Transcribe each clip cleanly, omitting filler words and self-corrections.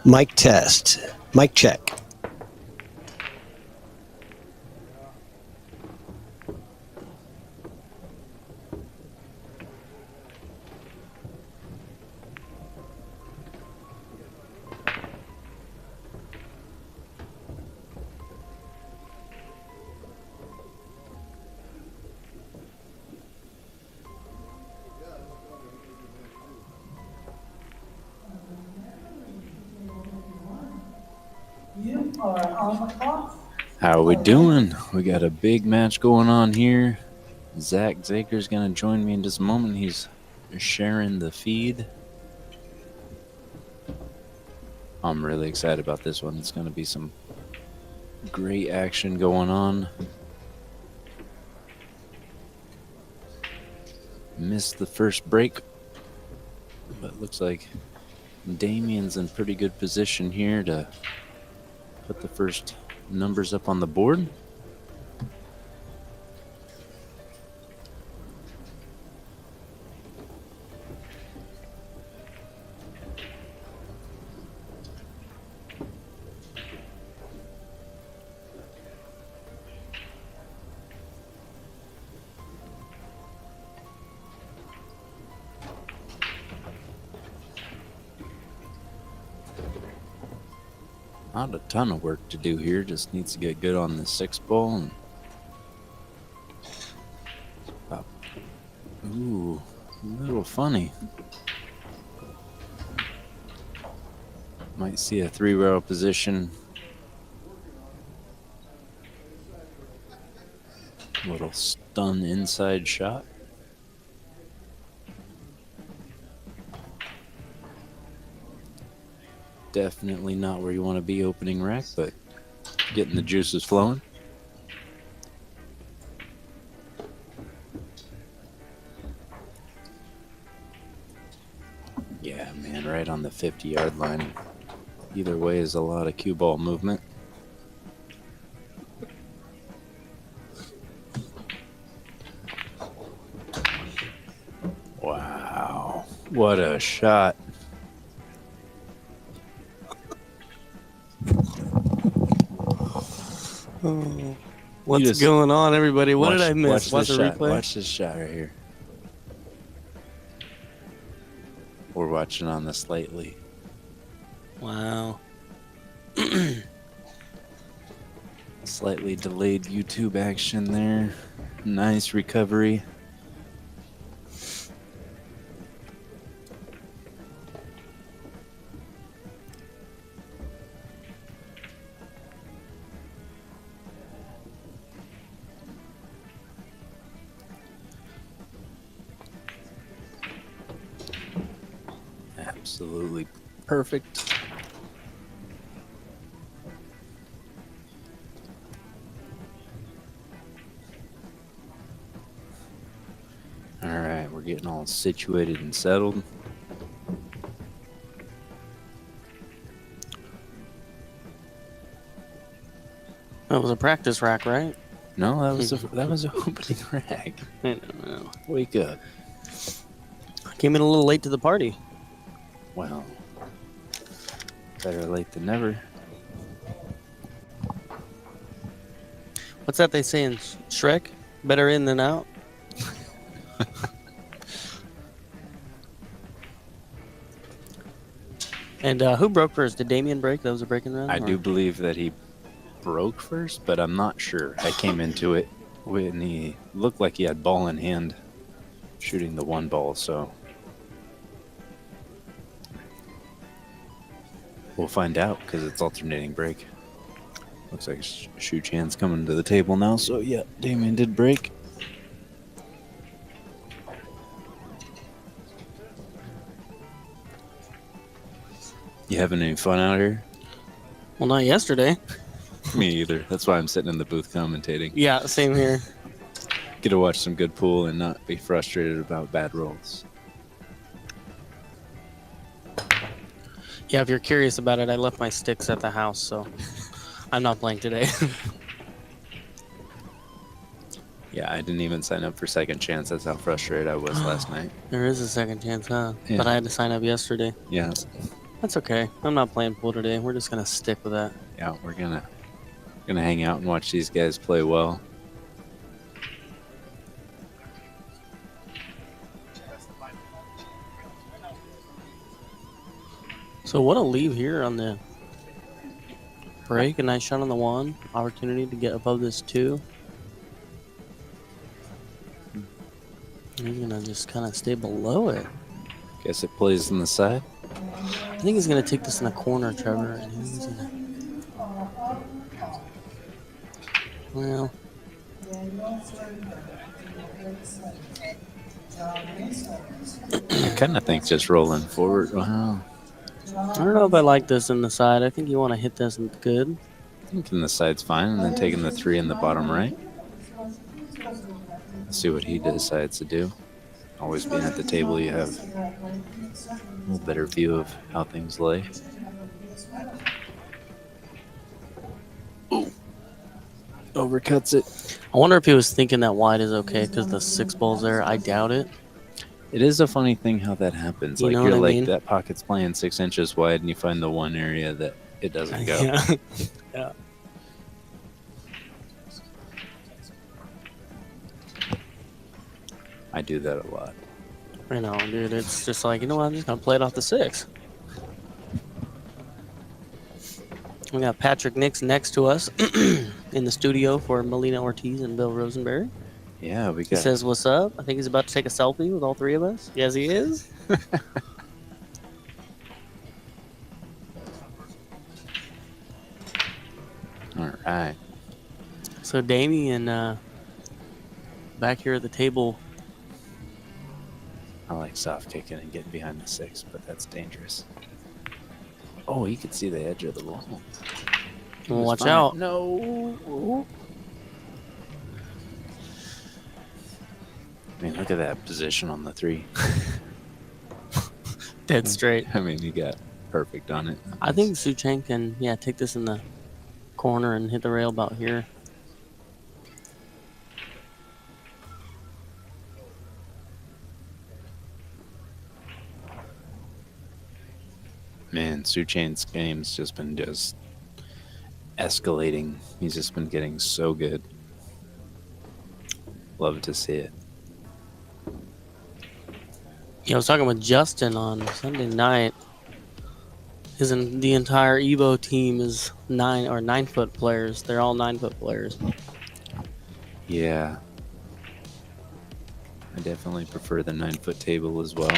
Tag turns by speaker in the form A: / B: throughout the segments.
A: Mic test. Mic check.
B: How are we doing? We got a big match going on here. Zach Zaker's going to join me in just a moment. He's sharing the feed. I'm really excited about this one. It's going to be some great action going on. Missed the first break, but looks like Damian's in pretty good position here to put the first numbers up on the board. Not a ton of work to do here, just needs to get good on the 6 ball. And ooh, a little funny. Might see a 3-row position. Little stun inside shot. Definitely not where you want to be opening rack, but getting the juices flowing. Yeah, man, right on the 50-yard line. Either way is a lot of cue ball movement. Wow, what a shot.
C: Oh, what's going on, everybody? What did I miss?
B: Watch
C: the replay?
B: Watch this shot right here. We're watching on the slightly.
C: Wow.
B: Slightly delayed YouTube action there. Nice recovery. Absolutely perfect. All right, we're getting all situated and settled.
C: That was a practice rack, right?
B: No, that was a opening rack.
C: I don't know.
B: Wake up.
C: I came in a little late to the party.
B: Well, better late than never.
C: What's that they say in Shrek? Better in than out? And who broke first? Did Damian break? That was a breaking round?
B: I do believe that he broke first, but I'm not sure. I came into it when he looked like he had ball in hand shooting the 1 ball, so we'll find out because it's alternating break. Looks like SHUCHENG's coming to the table now, so yeah, Damian did break. You having any fun out here?
C: Well, not yesterday.
B: Me either. That's why I'm sitting in the booth commentating.
C: Yeah, same here.
B: Get to watch some good pool and not be frustrated about bad rolls.
C: Yeah, if you're curious about it, I left my sticks at the house, so I'm not playing today.
B: Yeah, I didn't even sign up for second chance. That's how frustrated I was last night.
C: There is a second chance, huh?
B: Yeah.
C: But I had to sign up yesterday.
B: Yeah.
C: That's okay. I'm not playing pool today. We're just gonna stick with that.
B: Yeah, we're gonna hang out and watch these guys play well.
C: So what a leave here on the break. A nice shot on the 1. Opportunity to get above this 2. He's gonna just kind of stay below it.
B: Guess it plays on the side.
C: I think he's gonna take this in the corner, Trevor. And he's gonna... Well,
B: I kind of think just rolling forward. Wow.
C: I don't know if I like this in the side. I think you want to hit this good.
B: Thinking the side's fine, and then taking the 3 in the bottom right. See what he decides to do. Always being at the table, you have a little better view of how things lay. Ooh. Overcuts it.
C: I wonder if he was thinking that wide is okay because the 6 ball's there. I doubt it.
B: It is a funny thing how that happens.
C: You
B: Like
C: know
B: you're
C: what I
B: like
C: mean?
B: that pocket's playing 6 inches wide, and you find the one area that it doesn't go.
C: Yeah. Yeah.
B: I do that a lot.
C: I know, dude. It's just like, you know what? I'm just gonna play it off the 6. We got Patrick Nix next to us in the studio for Melina Ortiz and Bill Rosenberry.
B: Yeah, we
C: He
B: got.
C: says, "What's up?" I think he's about to take a selfie with all 3 of us. Yes, he is.
B: All right.
C: So Damian back here at the table.
B: I like soft kicking and getting behind the 6, but that's dangerous. Oh, you can see the edge of the ball. He was
C: Watch
B: fine.
C: out.
B: No. I mean, look at that position on the 3.
C: Dead straight.
B: I mean, you got perfect on it.
C: I think SHUCHENG can, take this in the corner and hit the rail about here.
B: Man, SHUCHENG's game's just been escalating. He's just been getting so good. Love to see it.
C: Yeah, I was talking with Justin on Sunday night. The entire Evo team is 9-foot players. They're all 9-foot players.
B: Yeah. I definitely prefer the 9-foot table as well.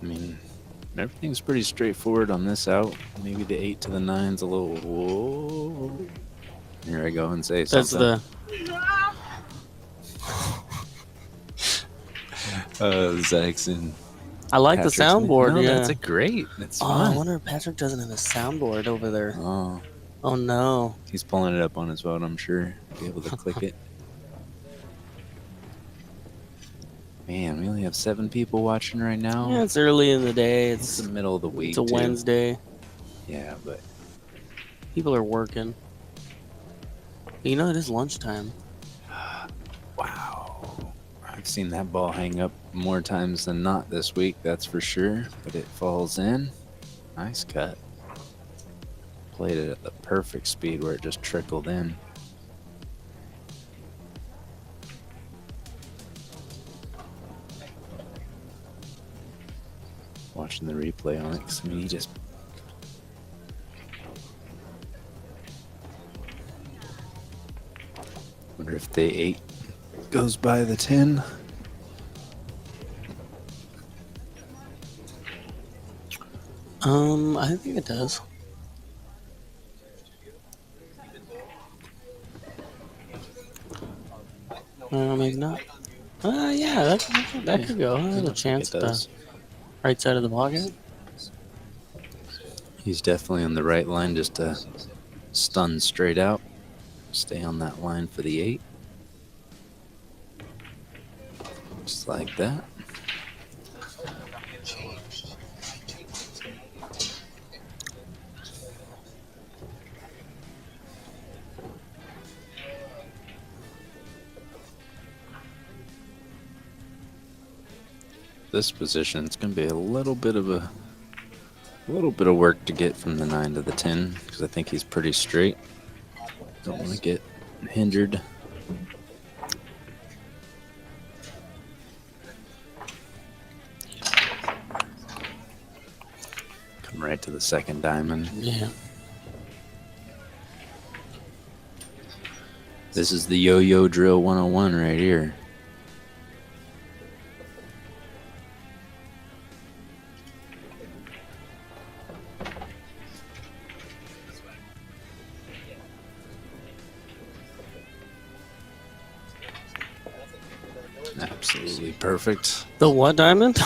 B: I mean, everything's pretty straightforward on this out. Maybe the 8 to the 9's a little. Whoa. Here I go and say
C: That's
B: something. Zaxxon.
C: I like
B: Patrick's
C: the soundboard.
B: No,
C: yeah.
B: that's great. That's
C: I
B: fun.
C: wonder if Patrick doesn't have a soundboard over there.
B: Oh,
C: Oh no.
B: he's pulling it up on his phone, I'm sure. Be able to click it. Man, we only have 7 people watching right now.
C: Yeah, it's early in the day.
B: It's the middle of the week.
C: It's a
B: too.
C: Wednesday.
B: Yeah, but
C: People are working. You know, it is lunchtime.
B: wow. I've seen that ball hang up more times than not this week, that's for sure. But it falls in. Nice cut. Played it at the perfect speed where it just trickled in. Watching the replay on it, 'cause, I mean, he just. Wonder if the 8 goes by the 10.
C: I think it does. Maybe not. Yeah, that could go. There's a chance at the right side of the pocket.
B: He's definitely on the right line, just to stun straight out. Stay on that line for the 8. Just like that. this position, it's going to be a little bit of work to get from the 9 to the 10 because I think he's pretty straight. Don't want to get hindered. Come right to the second diamond.
C: Yeah.
B: This is the yo-yo drill 101 right here. Absolutely perfect.
C: The what diamond?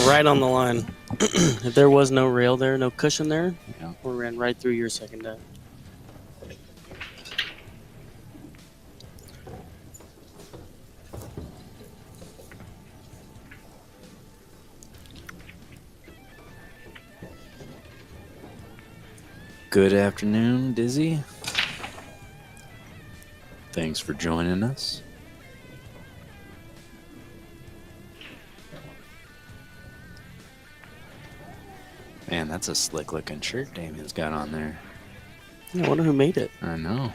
C: Right on the line. If there was no rail there, no cushion there,
B: Yeah.
C: we ran right through your second dive.
B: Good afternoon, Dizzy. Thanks for joining us. Man, that's a slick looking shirt Damian's got on there.
C: Yeah, I wonder who made it.
B: I know.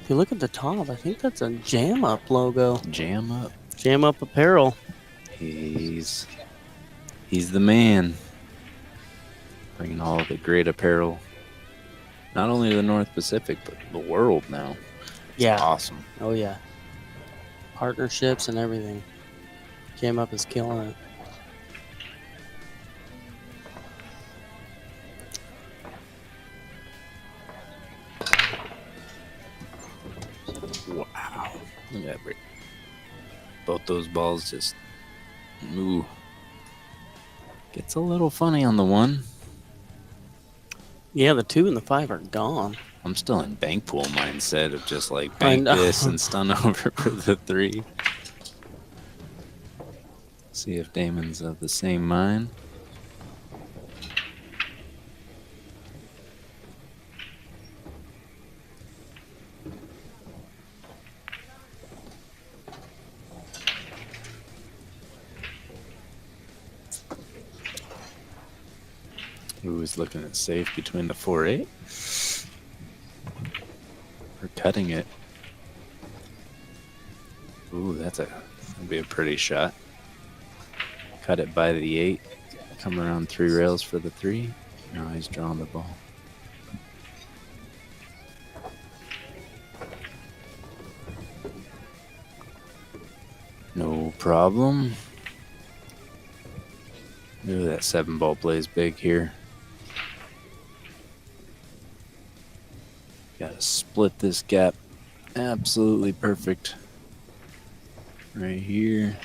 C: If you look at the top, I think that's a Jam Up logo.
B: Jam up.
C: Jam Up Apparel.
B: He's the man. Bringing all the great apparel, not only to the North Pacific, but the world now. It's
C: Yeah.
B: awesome.
C: Oh, yeah. Partnerships and everything. Jam Up is killing it.
B: Wow. Look at that. Both those balls just move. Gets a little funny on the one.
C: Yeah, the 2 and the 5 are gone.
B: I'm still in bank pool mindset of just like
C: I
B: bank
C: know.
B: this and stun over for the 3. See if Damon's of the same mind. Ooh, he's looking at safe between the 4-8. We're cutting it. Ooh, that'd be a pretty shot. Cut it by the 8. Come around 3 rails for the 3. Now he's drawing the ball. No problem. Ooh, that 7 ball plays big here. Gotta split this gap. Absolutely perfect. Right here.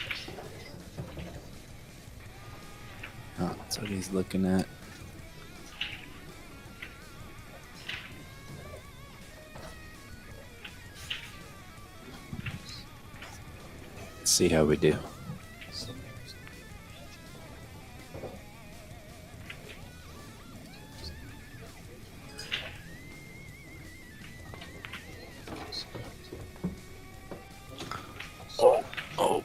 B: Oh, that's what he's looking at. Let's see how we do. Oh.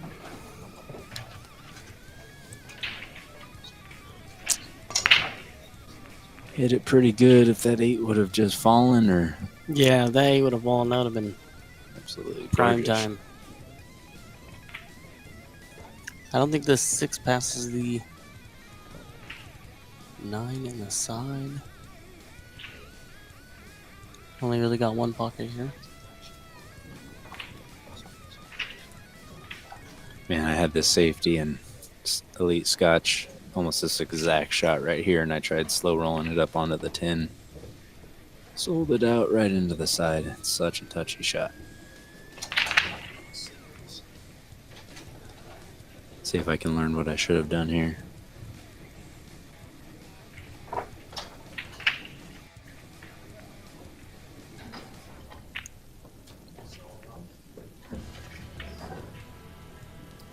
B: Hit it pretty good. If that 8 would have just fallen, or
C: Yeah, they would have won. That would have been
B: absolutely
C: prime
B: gorgeous.
C: time. I don't think this 6 passes the 9 in the side. Only really got one pocket here.
B: Man, I had this safety and Elite Scotch, almost this exact shot right here, and I tried slow rolling it up onto the 10. Sold it out right into the side. It's such a touchy shot. See if I can learn what I should have done here.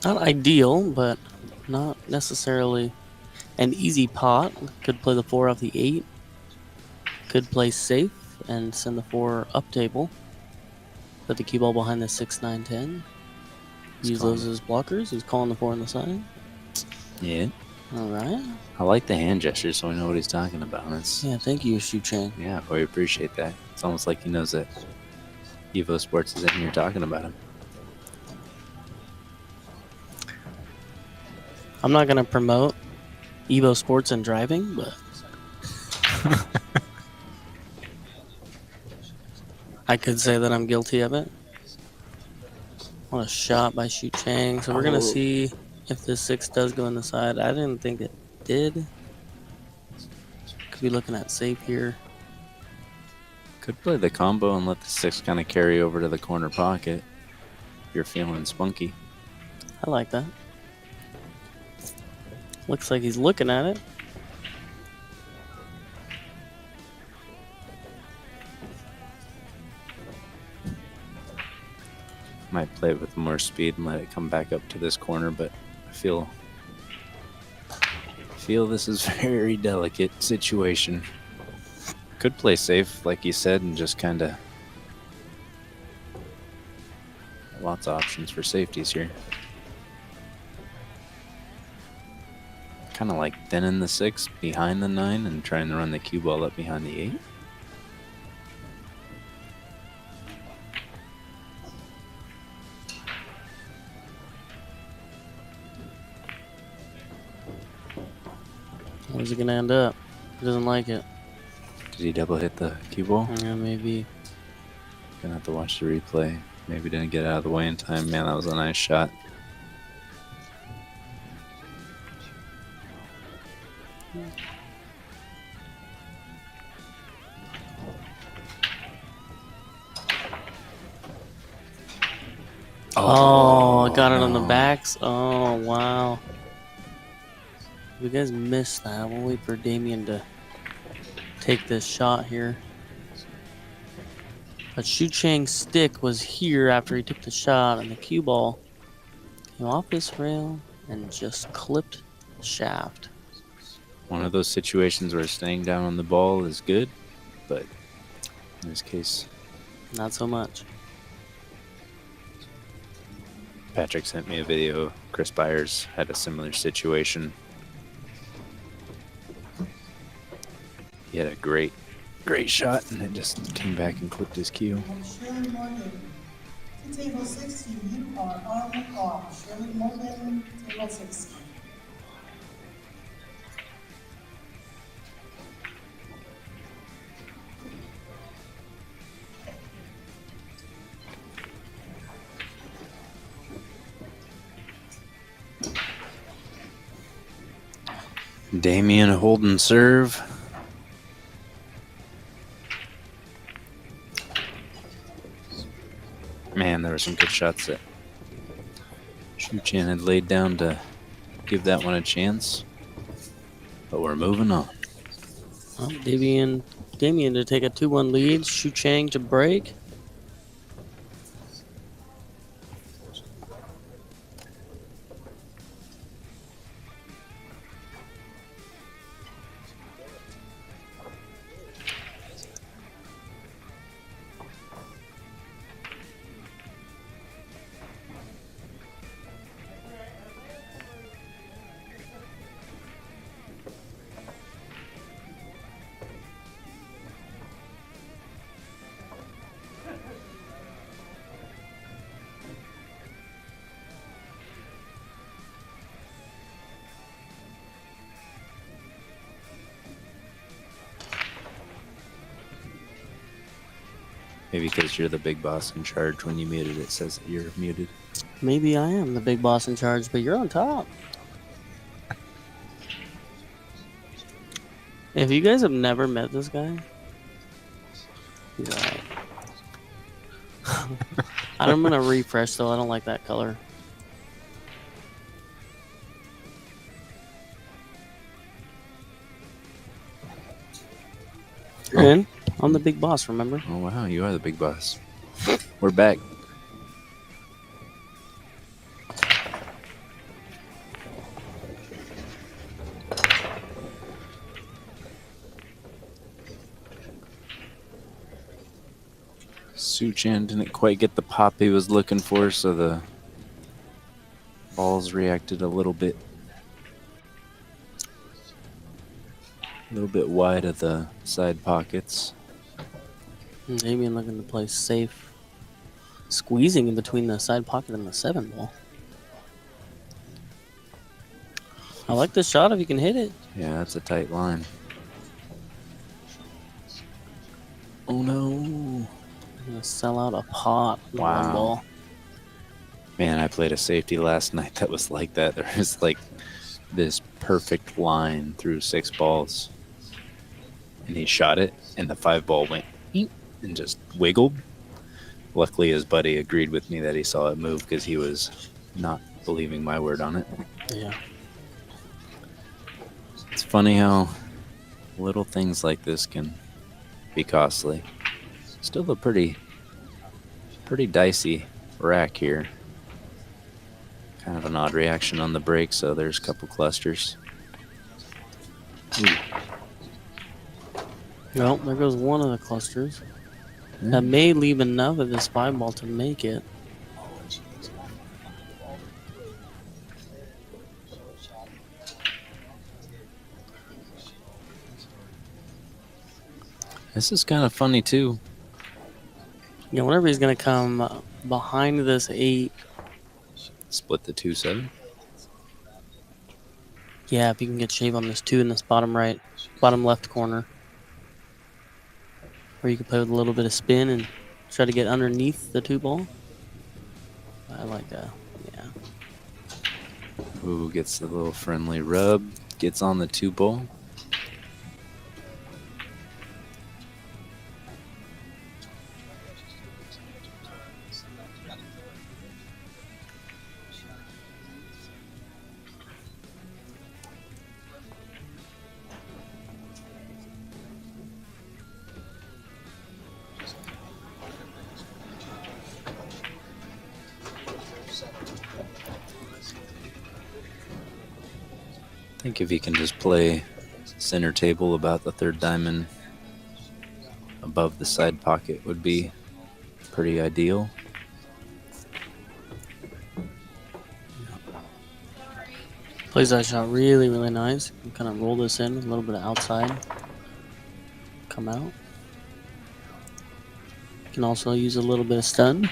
C: Not ideal, but not necessarily an easy pot. Could play the 4 off the 8. Could play safe and send the 4 up table. Put the cue ball behind the 6, 9, 10. Use those as blockers. He's calling the 4 on the side.
B: Yeah.
C: All right.
B: I like the hand gestures, so we know what he's talking about.
C: Yeah, thank you, SHUCHENG.
B: Yeah, we appreciate that. It's almost like he knows that EvoSports is in here talking about him.
C: I'm not going to promote EvoSports and driving, but I could say that I'm guilty of it. What a shot by SHUCHENG. So we're going to see if this 6 does go in the side. I didn't think it did. Could be looking at safe here.
B: Could play the combo and let the 6 kind of carry over to the corner pocket. If you're feeling spunky.
C: I like that. Looks like he's looking at it.
B: Might play it with more speed and let it come back up to this corner, but I feel this is a very delicate situation. Could play safe, like you said, and just kind of lots of options for safeties here. Kind of like thinning the 6 behind the 9 and trying to run the cue ball up behind the 8.
C: Where's he going to end up? He doesn't like it.
B: Did he double hit the cue ball?
C: Yeah, maybe.
B: Gonna have to watch the replay. Maybe didn't get out of the way in time. Man, that was a nice shot.
C: Oh, got it on the backs. Oh, wow. You guys missed that. We'll wait for DAMIAN to take this shot here. But SHUCHENG's stick was here after he took the shot, and the cue ball came off this rail and just clipped the shaft.
B: One of those situations where staying down on the ball is good, but in this case,
C: Not so much.
B: Patrick sent me a video. Chris Byers had a similar situation. He had a great shot, and it just came back and clipped his cue.
D: Shirley Morgan, to table 16, you are on the off. Shirley Morgan, table 16.
B: DAMIAN holding serve. Man, there were some good shots that SHUCHENG had laid down to give that one a chance. But we're moving on.
C: Well, DAMIAN to take a 2-1 lead. SHUCHENG to break.
B: Maybe because you're the big boss in charge. When you muted, it says that you're muted.
C: Maybe I am the big boss in charge, but you're on top. If you guys have never met this guy, he's alright. I'm gonna refresh though. I don't like that color. You're in. I'm the big boss, remember?
B: Oh, wow, you are the big boss. We're back. SHUCHENG didn't quite get the pop he was looking for, so the Ball's reacted a little bit wide of the side pockets.
C: Damian looking to play safe. Squeezing in between the side pocket and the 7 ball. I like this shot if you can hit it.
B: Yeah, that's a tight line. Oh no.
C: I'm gonna sell out a pot on the
B: Wow.
C: 1 ball.
B: Man, I played a safety last night that was like that. There was like this perfect line through 6 balls. And he shot it, and the 5 ball went eep and just wiggled. Luckily, his buddy agreed with me that he saw it move because he was not believing my word on it.
C: Yeah.
B: It's funny how little things like this can be costly. Still a pretty dicey rack here. Kind of an odd reaction on the break, so there's a couple clusters. Ooh.
C: Well, there goes one of the clusters. That may leave enough of this 5 ball to make it.
B: This is kind of funny too.
C: Yeah, whenever he's gonna come behind this 8.
B: Split the 2-7.
C: Yeah, if you can get shave on this 2 in this bottom left corner. Or you could play with a little bit of spin and try to get underneath the 2 ball. I like that. Yeah.
B: Ooh, gets a little friendly rub. Gets on the 2 ball. I think if he can just play center table about the 3rd diamond above the side pocket would be pretty ideal.
C: Plays that shot really, really nice. You can kind of roll this in with a little bit of outside. Come out. Can also use a little bit of stun.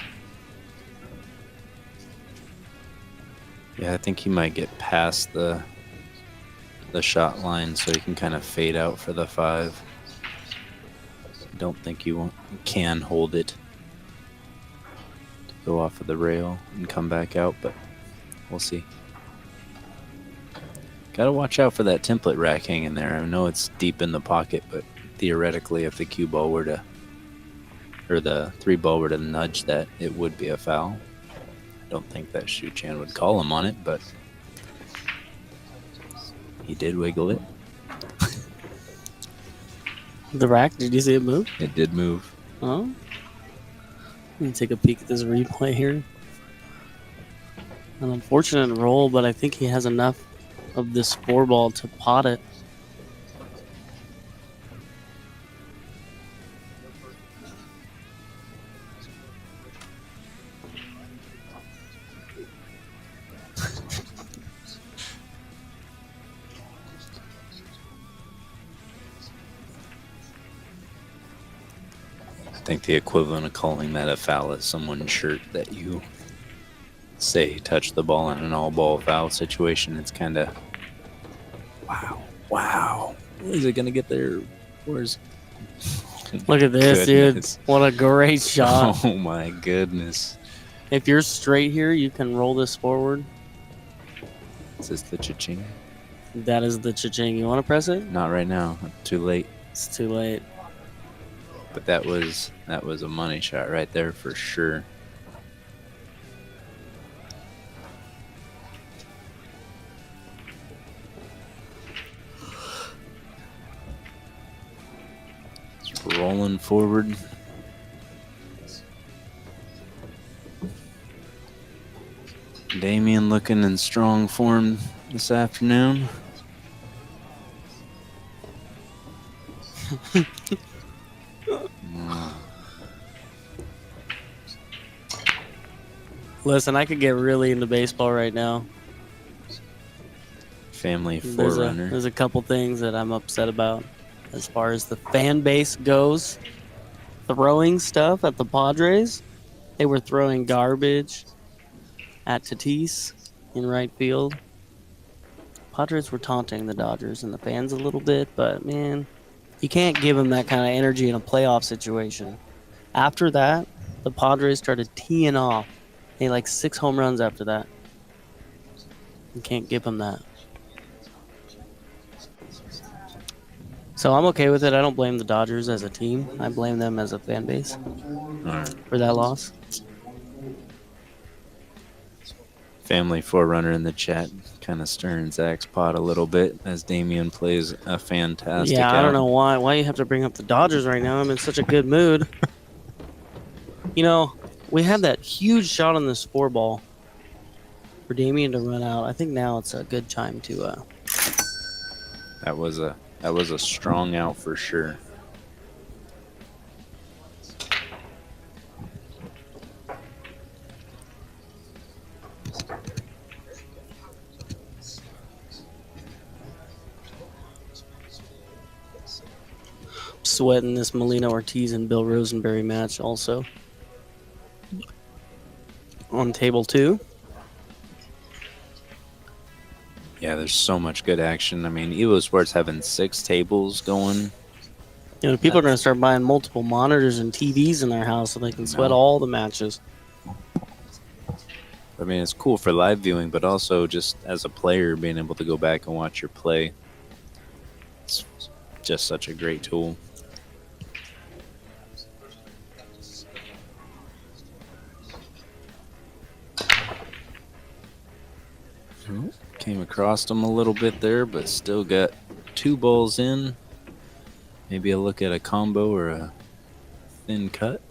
B: Yeah, I think he might get past the shot line so he can kind of fade out for the 5. Don't think you can hold it to go off of the rail and come back out, but we'll see. Gotta watch out for that template rack hanging there. I know it's deep in the pocket, but theoretically if the cue ball were to, or the 3 ball were to nudge that, it would be a foul. I don't think that Shuchen would call him on it, but he did wiggle it.
C: The rack, did you see it move?
B: It did move.
C: Oh. Let me take a peek at this replay here. An unfortunate roll, but I think he has enough of this 4 ball to pot it.
B: I think the equivalent of calling that a foul is someone's shirt that you say touch the ball in an all-ball foul situation. It's kind of, wow. Is it going to get there? Where's...
C: Look at this,
B: Goodness.
C: dude. What a great shot.
B: Oh, my goodness.
C: If you're straight here, you can roll this forward.
B: Is this the cha-ching?
C: That is the cha-ching. You want to press it?
B: Not right now. Too late.
C: It's too late.
B: But that was a money shot right there for sure. It's rolling forward. Damian looking in strong form this afternoon.
C: Listen, I could get really into baseball right now.
B: Family
C: There's
B: forerunner.
C: a couple things that I'm upset about as far as the fan base goes. Throwing stuff at the Padres. They were throwing garbage at Tatis in right field. Padres were taunting the Dodgers and the fans a little bit, but man, you can't give them that kind of energy in a playoff situation. After that, the Padres started teeing off. They had like 6 home runs after that. You can't give them that. So I'm okay with it. I don't blame the Dodgers as a team. I blame them as a fan base
B: All right.
C: for that loss.
B: Family forerunner in the chat, kind of stirring Zach's pot a little bit as Damian plays a fantastic
C: Yeah, I don't
B: out.
C: know why you have to bring up the Dodgers right now. I'm in such a good mood. You know, we had that huge shot on this 4-ball for Damian to run out. I think now it's a good time to
B: That was a strong out for sure.
C: sweating this Molina Ortiz and Bill Rosenberry match also. On table 2.
B: Yeah, there's so much good action. I mean, EvoSports having 6 tables going.
C: You know, people are going to start buying multiple monitors and TVs in their house so they can sweat all the matches.
B: I mean, it's cool for live viewing, but also just as a player, being able to go back and watch your play. It's just such a great tool. Came across them a little bit there, but still got 2 balls in. Maybe a look at a combo or a thin cut.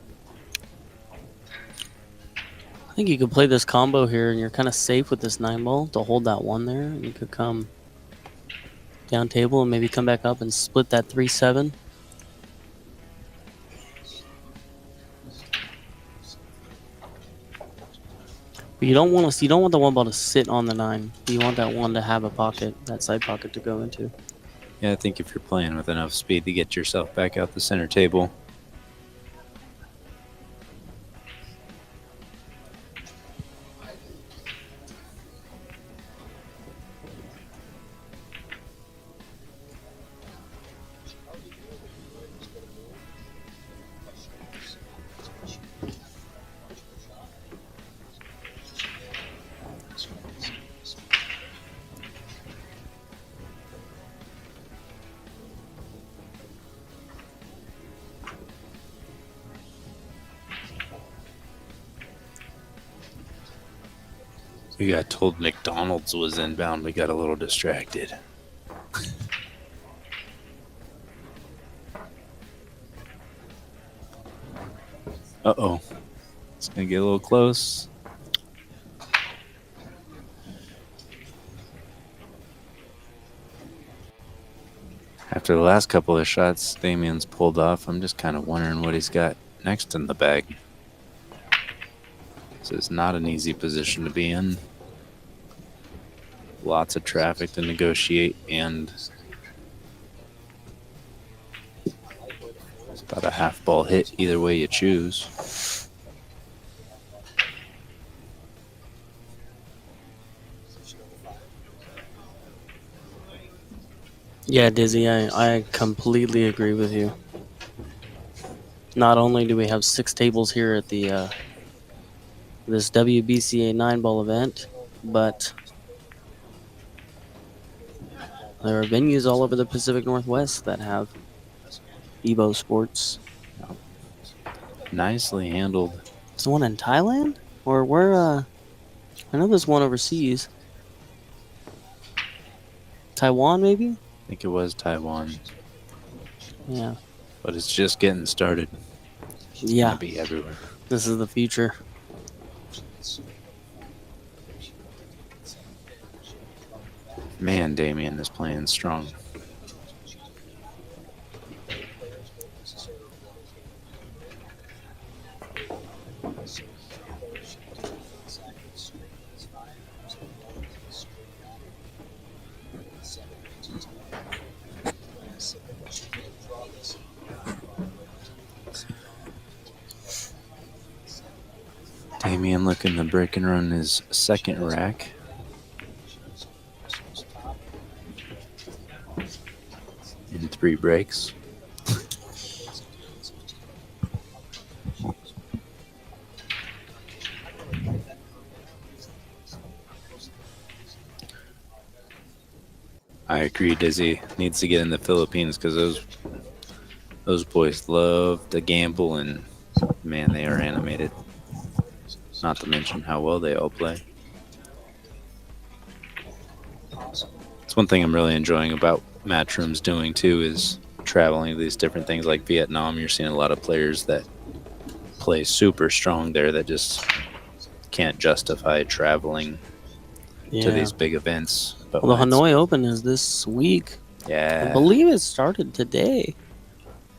C: I think you could play this combo here, and you're kind of safe with this 9-ball to hold that 1 there. And you could come down table and maybe come back up and split that 3-7. But you don't want the 1 ball to sit on the 9. You want that 1 to have a pocket, that side pocket to go into.
B: Yeah, I think if you're playing with enough speed to get yourself back out the center table. We got told McDonald's was inbound. We got a little distracted. Uh-oh. It's going to get a little close. After the last couple of shots Damian's pulled off, I'm just kind of wondering what he's got next in the bag. This is not an easy position to be in. Lots of traffic to negotiate, and it's about a half ball hit either way you choose.
C: Yeah, Dizzy, I completely agree with you. Not only do we have 6 tables here at the this WBCA 9-ball event, but there are venues all over the Pacific Northwest that have EvoSports.
B: Nicely handled.
C: Is the one in Thailand? Or where, I know there's one overseas. Taiwan, maybe?
B: I think it was Taiwan,
C: Yeah.
B: but it's just getting started. It's
C: Yeah.
B: gonna be everywhere.
C: This is the future.
B: Man, Damian is playing strong. Damian looking to break and run his second rack. In 3 breaks. I agree, Dizzy needs to get in the Philippines because those boys love to gamble, and man, they are animated. Not to mention how well they all play. It's one thing I'm really enjoying about Matchroom's doing too is traveling to these different things like Vietnam. You're seeing a lot of players that play super strong there that just can't justify traveling to these big events. But
C: well, the Hanoi Open is this week.
B: Yeah.
C: I believe it started today.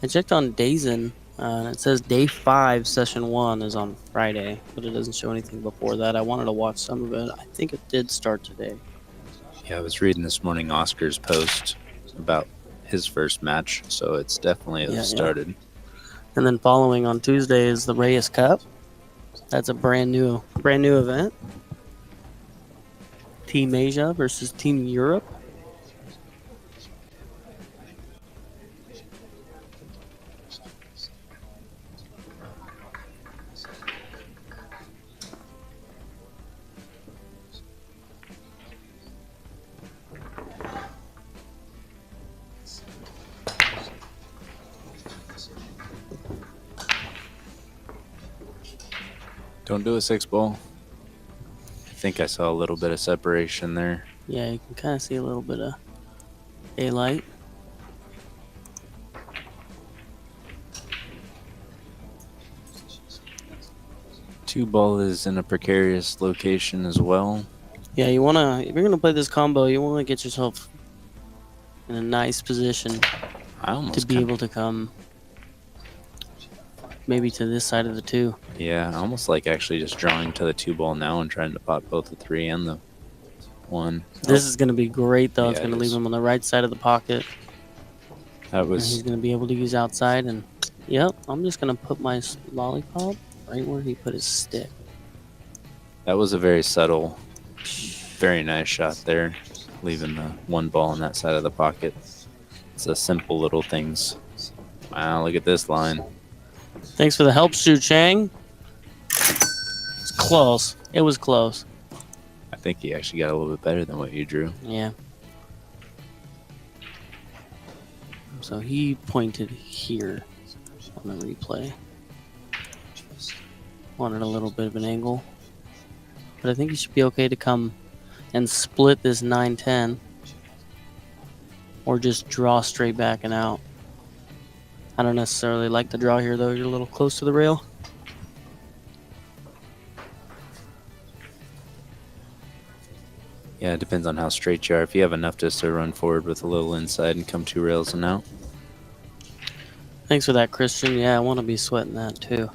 C: I checked on Dazen, and it says day 5, session 1 is on Friday, but it doesn't show anything before that. I wanted to watch some of it. I think it did start today.
B: Yeah, I was reading this morning Oscar's post about his first match, so it's definitely started.
C: And then following on Tuesday is the Reyes Cup. That's a brand new event. Team Asia versus Team Europe.
B: Don't do a 6-ball. I think I saw a little bit of separation there.
C: Yeah, you can kind of see a little bit of daylight.
B: Two ball is in a precarious location as well.
C: Yeah, if you're gonna play this combo, you wanna get yourself in a nice position to be able to come maybe to this side of the 2.
B: Yeah, I almost like actually just drawing to the 2-ball now and trying to pot both the 3 and the 1.
C: This is gonna be great though.
B: Yeah,
C: it's gonna
B: it
C: leave
B: is.
C: him on the right side of the pocket.
B: That was.
C: And he's gonna be able to use outside, and yep, I'm just gonna put my lollipop right where he put his stick.
B: That was a very subtle, very nice shot there, leaving the 1 ball on that side of the pocket. It's the simple little things. Wow, look at this line.
C: Thanks for the help, SHUCHENG. It's close. It was close.
B: I think he actually got a little bit better than what you drew.
C: Yeah. So he pointed here on the replay. Wanted a little bit of an angle. But I think he should be okay to come and split this 9-10. Or just draw straight back and out. I don't necessarily like the draw here, though. You're a little close to the rail.
B: Yeah, it depends on how straight you are. If you have enough just to run forward with a little inside and come 2 rails and out.
C: Thanks for that, Christian. Yeah, I want to be sweating that, too.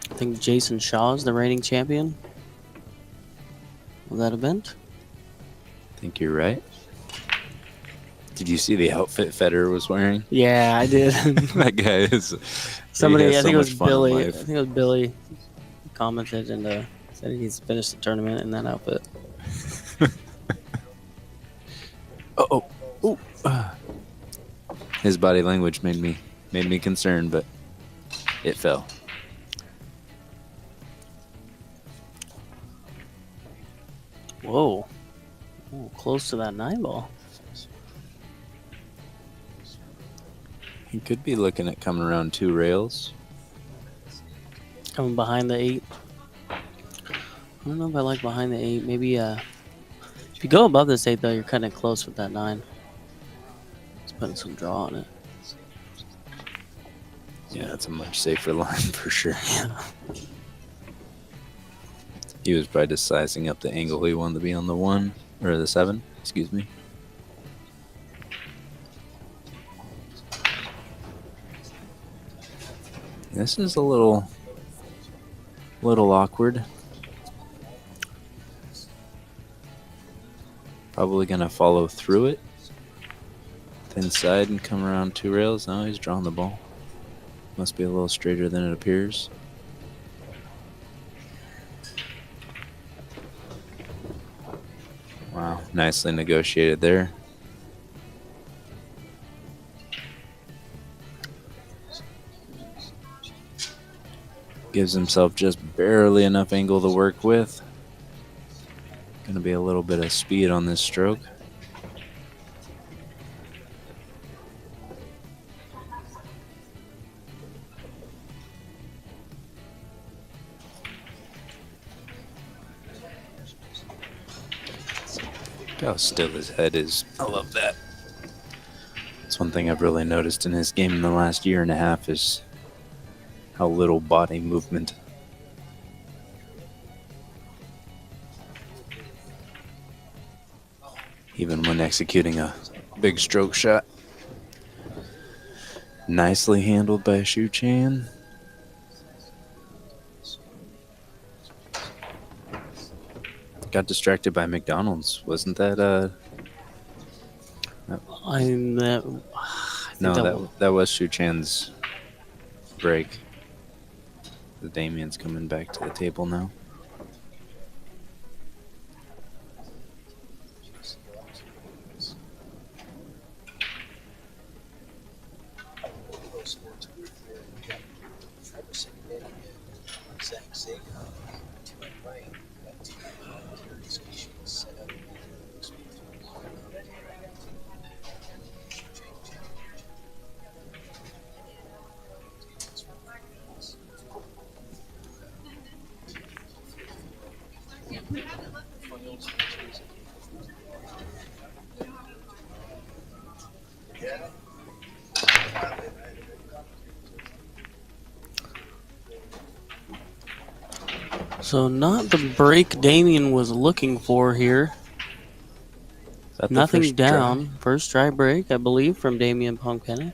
C: I think Jason Shaw is the reigning champion of that event.
B: I think you're right. Did you see the outfit Federer was wearing?
C: Yeah, I did.
B: That guy is.
C: Somebody, I think it was
B: Billy.
C: Billy. I think it was Billy commented and said he needs to finish the tournament in that outfit.
B: His body language made me concerned, but it fell.
C: Whoa. Oh, close to that 9-ball.
B: He could be looking at coming around 2 rails.
C: Coming behind the 8. I don't know if I like behind the 8. Maybe, if you go above this 8, though, you're kind of close with that 9. It's putting some draw on it.
B: Yeah, that's a much safer line for sure.
C: Yeah.
B: He was probably just sizing up the angle he wanted to be on the 1, or the 7, excuse me. This is a little awkward. Probably going to follow through it. Thin side and come around 2 rails. Now he's drawing the ball. Must be a little straighter than it appears. Wow, nicely negotiated there. Gives himself just barely enough angle to work with. Going to be a little bit of speed on this stroke. Look how still his head is. I love that. That's one thing I've really noticed in his game in the last year and a half is how little body movement. Even when executing a big stroke shot. Nicely handled by SHUCHENG. Got distracted by McDonald's. Wasn't that No, that was SHUCHENG's break. The DAMIAN's coming back to the table now.
C: So not the break DAMIAN was looking for here. Nothing down. First try break, I believe, from DAMIAN PONGPANIK.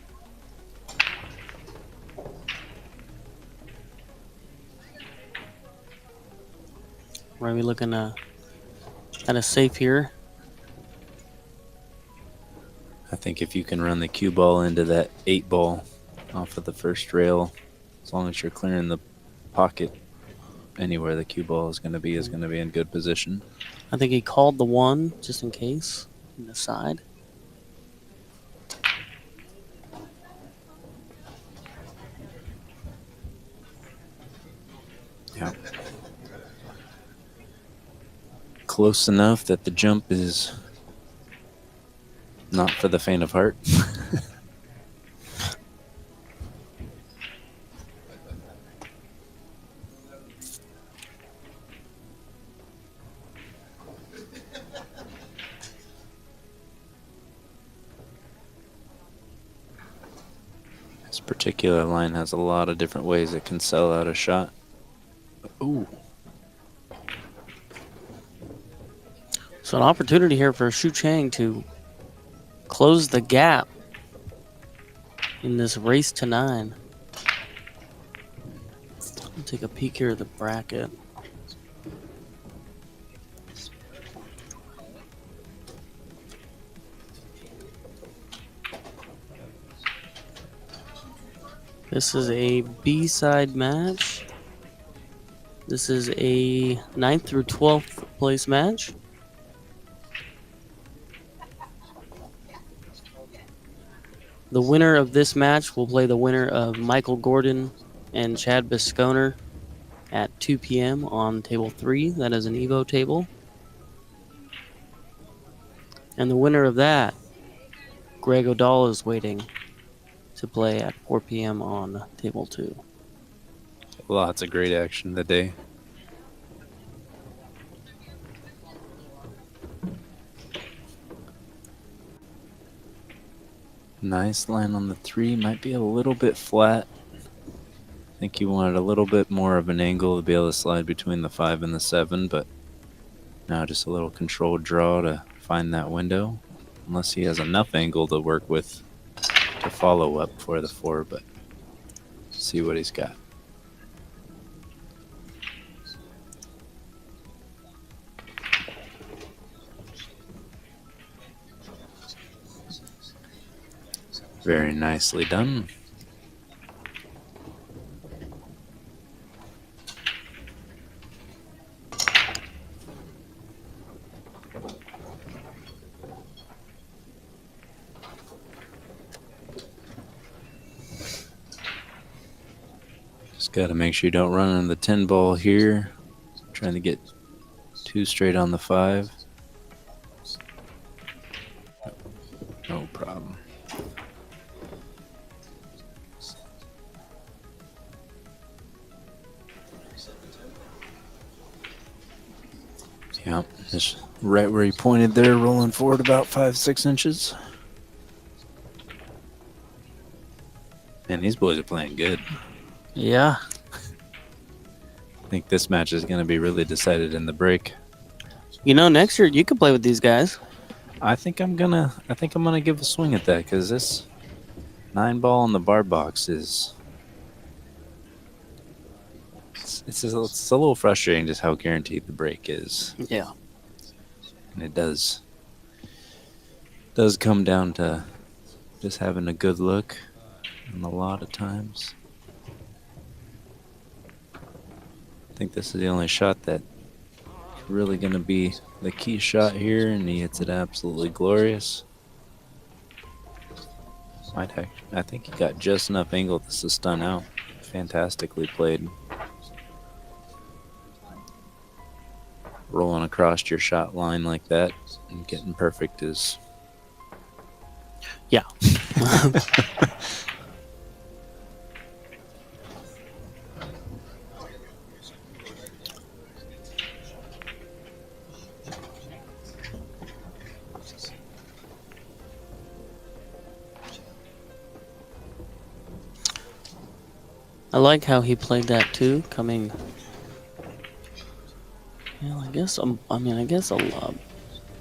C: We're we looking at a safe here.
B: I think if you can run the cue ball into that 8 ball off of the first rail, as long as you're clearing the pocket, anywhere the cue ball is going to be in good position.
C: I think he called the 1 just in case, in the side.
B: Yeah. Close enough that the jump is not for the faint of heart. This particular line has a lot of different ways it can sell out a shot. Ooh.
C: So an opportunity here for SHUCHENG to close the gap in this race to 9. I'll take a peek here at the bracket. This is a B-side match. This is a 9th through 12th place match. The winner of this match will play the winner of Michael Gordon and Chad Bisconer at 2 p.m. on table 3. That is an Evo table. And the winner of that, Greg O'Dall, is waiting to play at 4 p.m. on table 2.
B: Lots of great action today. Nice line on the 3. Might be a little bit flat. I think you wanted a little bit more of an angle to be able to slide between the 5 and the 7, but now just a little controlled draw to find that window. Unless he has enough angle to work with to follow up for the 4, but see what he's got. Very nicely done. Just got to make sure you don't run into the 10 ball here. Trying to get 2 straight on the 5. No problem. Yep, just right where he pointed there, rolling forward about 5-6 inches. Man, these boys are playing good.
C: Yeah.
B: I think this match is going to be really decided in the break.
C: You know, next year you could play with these guys.
B: I think I'm gonna give a swing at that because this 9 ball on the bar box is it's a little frustrating just how guaranteed the break is.
C: Yeah.
B: And it does come down to just having a good look, and a lot of times I think this is the only shot that really going to be the key shot here, and he hits it absolutely glorious. I think he got just enough angle to stun out. Fantastically played. Rolling across your shot line like that and getting perfect is...
C: Yeah. I like how he played that too, coming. Well, I guess a lot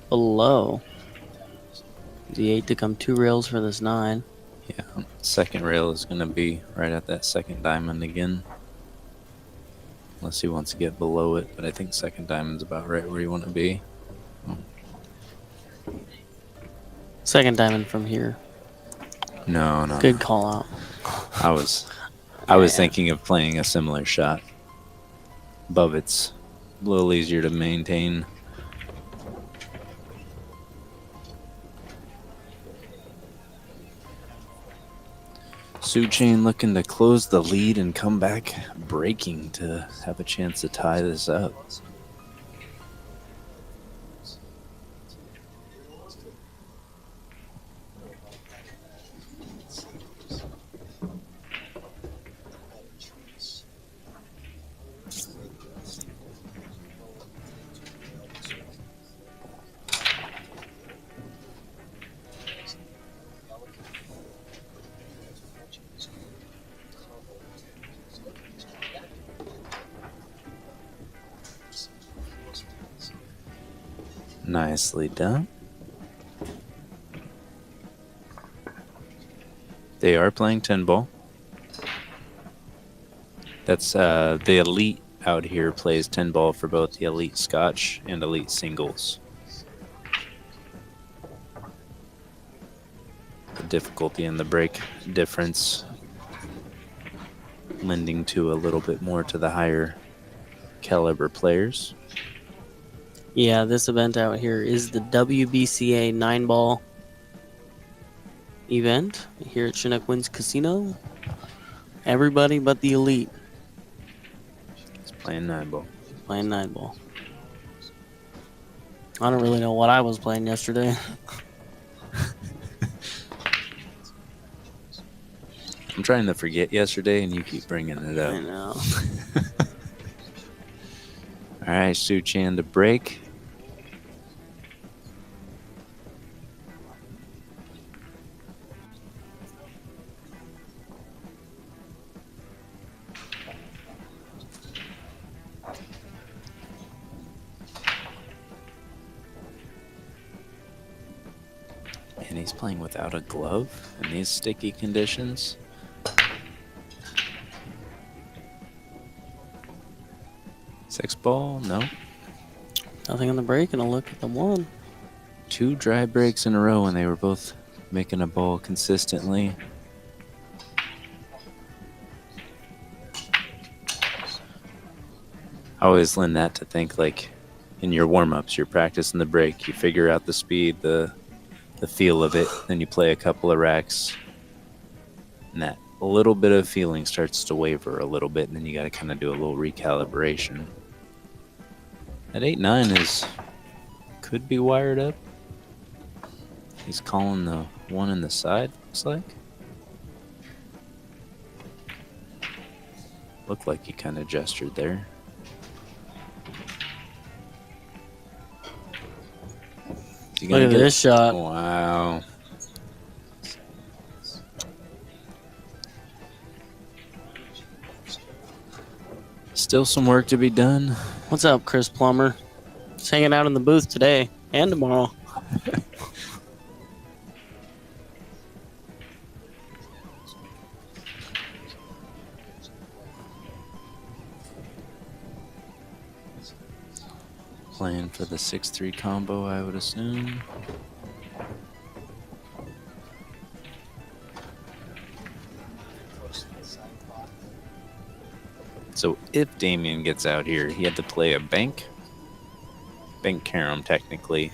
C: below the 8 to come 2 rails for this 9.
B: Yeah, second rail is going to be right at that second diamond again. Unless he wants to get below it, but I think second diamond's about right where you want to be.
C: Second diamond from here.
B: No.
C: Good call out.
B: I was thinking of playing a similar shot. Above it's a little easier to maintain. SHUCHENG looking to close the lead and come back breaking to have a chance to tie this up. Nicely done. They are playing 10 ball. That's the elite out here plays 10 ball for both the elite Scotch and elite singles. The difficulty in the break difference lending to a little bit more to the higher caliber players.
C: Yeah, this event out here is the WBCA 9 ball event here at Chinook Winds Casino. Everybody but the elite
B: He's playing 9 ball.
C: playing 9 ball. I don't really know what I was playing yesterday.
B: I'm trying to forget yesterday, and you keep bringing it up.
C: I know.
B: All right, SHUCHENG to break. And he's playing without a glove in these sticky conditions. Six ball, no.
C: Nothing on the break, and a look at the 1.
B: 2 dry breaks in a row, and they were both making a bowl consistently. I always lend that to think, like, in your warm-ups, you're practicing the break, you figure out the speed, the feel of it, then you play a couple of racks, and that little bit of feeling starts to waver a little bit, and then you got to kind of do a little recalibration. That 8-9 could be wired up. He's calling the one in the side, looks like. Looked like he kind of gestured there.
C: Look at this shot.
B: Wow. Still some work to be done.
C: What's up, Chris Plummer? Just hanging out in the booth today and tomorrow.
B: Playing for the 6-3 combo, I would assume. So if Damian gets out here, he had to play a bank carom technically,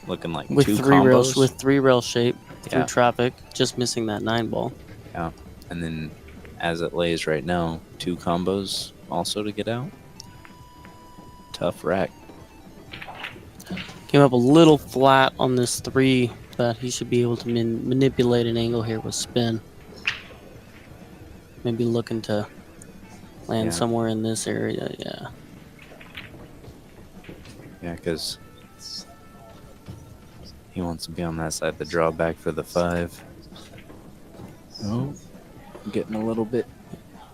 B: looking like
C: With
B: two
C: three
B: combos.
C: rails, with 3 rail shape through
B: Yeah.
C: traffic, just missing that 9 ball.
B: Yeah, and then as it lays right now, 2 combos also to get out. Tough rack.
C: Came up a little flat on this 3, but he should be able to manipulate an angle here with spin. Maybe looking to land
B: Yeah.
C: somewhere in this area, yeah.
B: Yeah, because he wants to be on that side. The drawback for the 5. Oh, getting a little bit.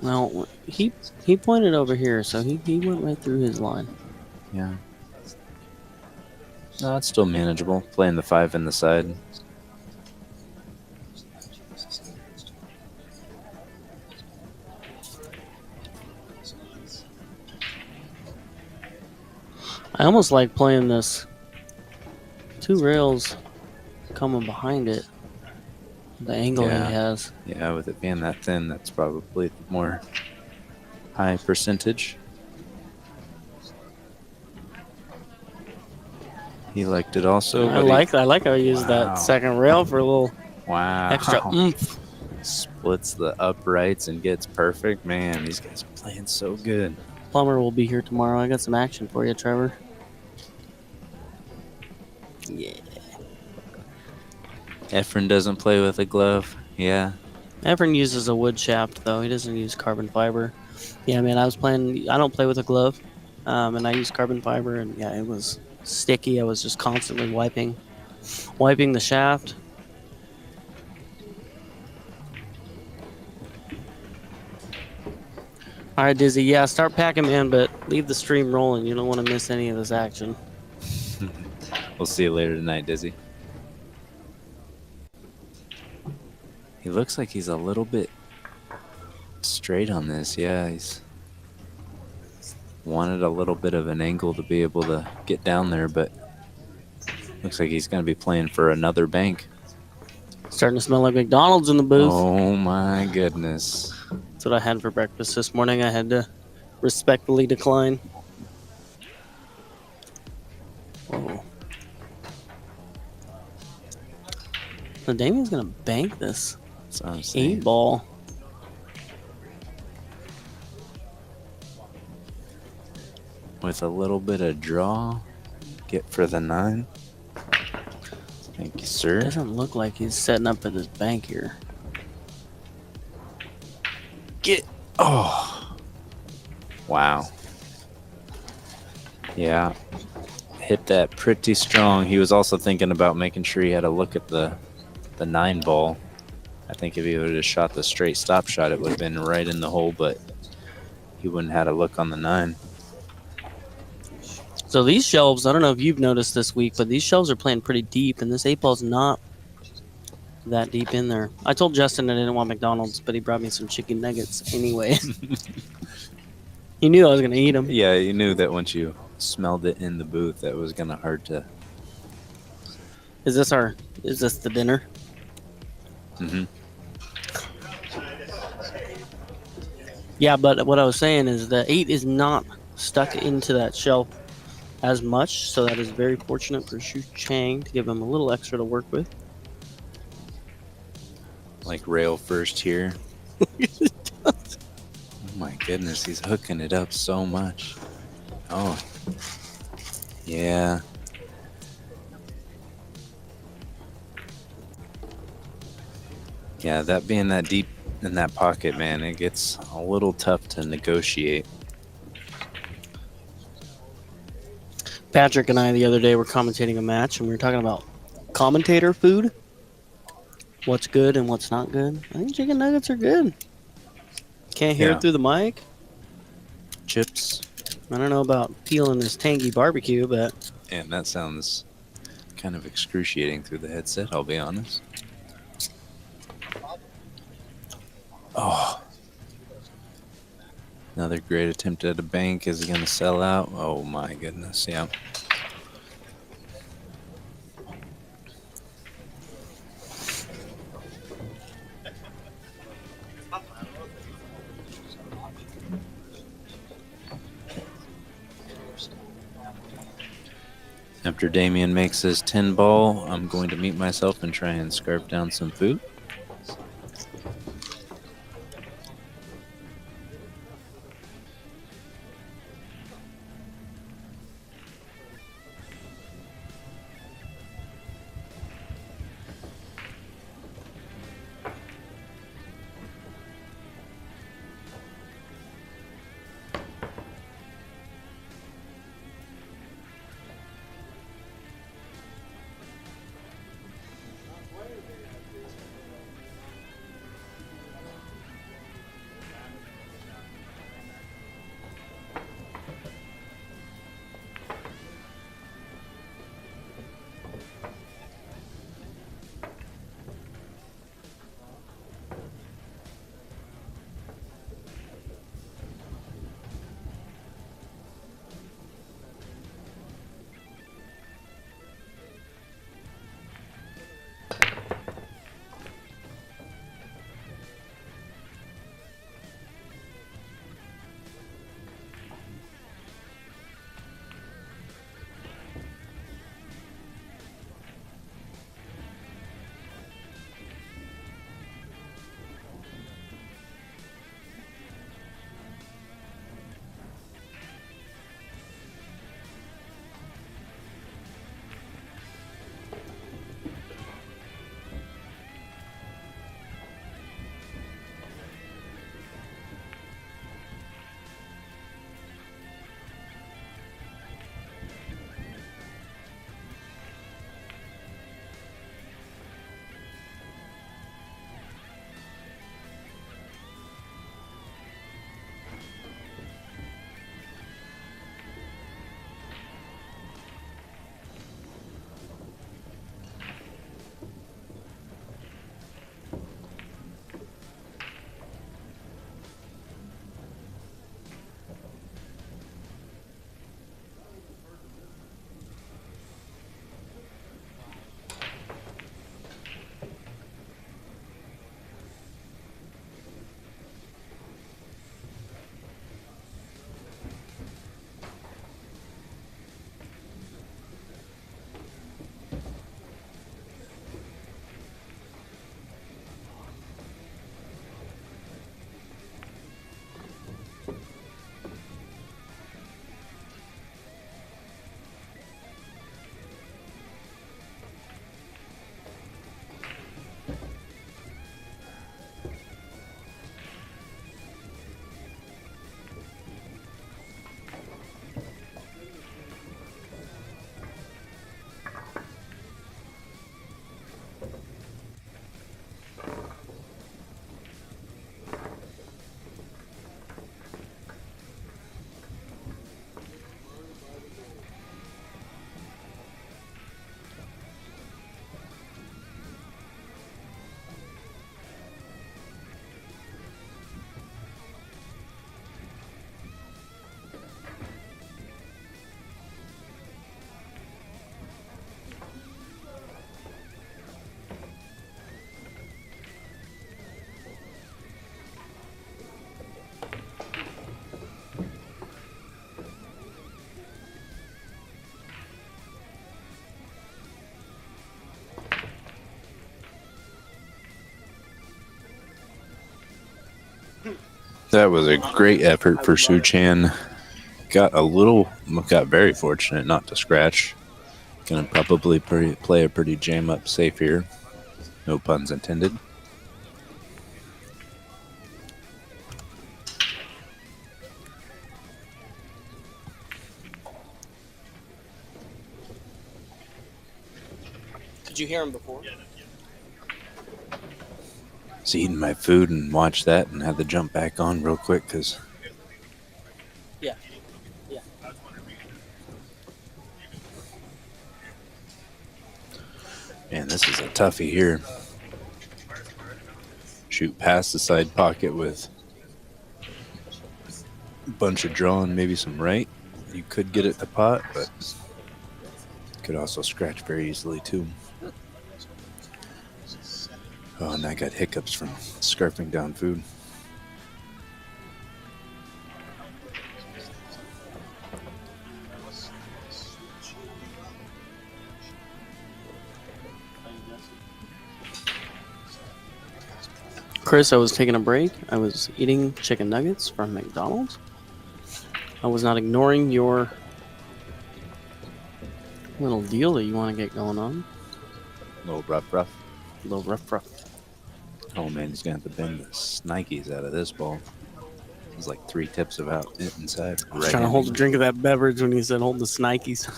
C: Well, he pointed over here, so he went right through his line.
B: Yeah. No, it's still manageable. Playing the 5 in the side.
C: I almost like playing this 2 rails coming behind it. The angle
B: Yeah.
C: he has.
B: Yeah, with it being that thin, that's probably the more high percentage. He liked it also.
C: I
B: but he-
C: like how he used
B: Wow.
C: that second rail for a little
B: Wow.
C: extra oomph.
B: Splits the uprights and gets perfect. Man, these guys are playing so good.
C: Plummer will be here tomorrow. I got some action for you, Trevor. Yeah.
B: Efren doesn't play with a glove. Yeah.
C: Efren uses a wood shaft, though. He doesn't use carbon fiber. Yeah, man, I don't play with a glove, and I use carbon fiber, and yeah, it was sticky. I was just constantly wiping the shaft. All right, Dizzy. Yeah, start packing, man, but leave the stream rolling. You don't want to miss any of this action.
B: We'll see you later tonight, Dizzy. He looks like he's a little bit straight on this. Yeah, he's wanted a little bit of an angle to be able to get down there, but looks like he's going to be playing for another bank.
C: Starting to smell like McDonald's in the booth.
B: Oh my goodness.
C: That's what I had for breakfast this morning. I had to respectfully decline. Whoa. So Damian's going to bank this
B: That's what I'm saying.
C: 8 ball.
B: With a little bit of draw, get for the 9. Thank you, sir.
C: Doesn't look like he's setting up at this bank here.
B: Get. Oh. Wow. Yeah. Hit that pretty strong. He was also thinking about making sure he had a look at the 9 ball. I think if he would have shot the straight stop shot, it would have been right in the hole, but he wouldn't have had a look on the 9.
C: So these shelves, I don't know if you've noticed this week, but these shelves are playing pretty deep, and this 8 ball's not that deep in there. I told Justin I didn't want McDonald's, but he brought me some chicken nuggets anyway. He knew I was going to eat them.
B: Yeah, you knew that once you smelled it in the booth, that was going to hard to
C: Is this the dinner?
B: Mm-hmm.
C: Yeah, but what I was saying is the 8 is not stuck into that shelf as much, so that is very fortunate for SHUCHENG to give him a little extra to work with.
B: Like rail first here. Oh my goodness, he's hooking it up so much. Oh. Yeah. Yeah, that being that deep in that pocket, man, it gets a little tough to negotiate.
C: Patrick and I the other day were commentating a match, and we were talking about commentator food. What's good and what's not good. I think chicken nuggets are good. Can't hear
B: Yeah.
C: it through the mic.
B: Chips.
C: I don't know about peeling this tangy barbecue, but
B: And that sounds kind of excruciating through the headset, I'll be honest. Oh. Another great attempt at a bank. Is he going to sell out? Oh my goodness, yeah. After Damien makes his 10 ball, I'm going to mute myself and try and scarf down some food. That was a great effort for Suchan. Got very fortunate not to scratch. Gonna probably play a pretty jam up safe here. No puns intended.
C: Did you hear him before?
B: Was eating my food and watched that and had to jump back on real quick because
C: Yeah. Yeah.
B: man, this is a toughie here. Shoot past the side pocket with a bunch of draw and maybe some right. You could get it to pot, but could also scratch very easily too. Oh, and I got hiccups from scarfing down food.
C: Chris, I was taking a break. I was eating chicken nuggets from McDonald's. I was not ignoring your little deal that you want to get going on.
B: A little rough.
C: A little rough.
B: Oh man, he's gonna have to bend the Nikes out of this ball. There's like 3 tips about it inside.
C: I was trying to hold a drink of that beverage when he said hold the Snikes.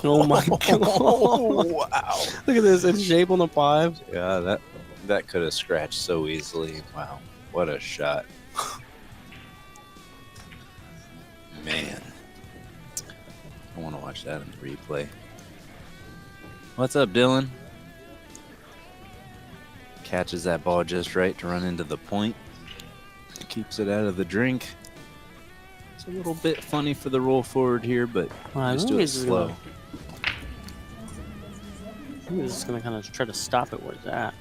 C: Oh my god.
B: Wow.
C: Look at this. It's shape on the 5.
B: Yeah, that could have scratched so easily. Wow. What a shot. Man. I want to watch that in the replay. What's up, Dylan? Catches that ball just right to run into the point. Keeps it out of the drink. It's a little bit funny for the roll forward here, but
C: I
B: just
C: think
B: do it
C: he's just
B: slow.
C: He's just gonna kind of try to stop it where it's at.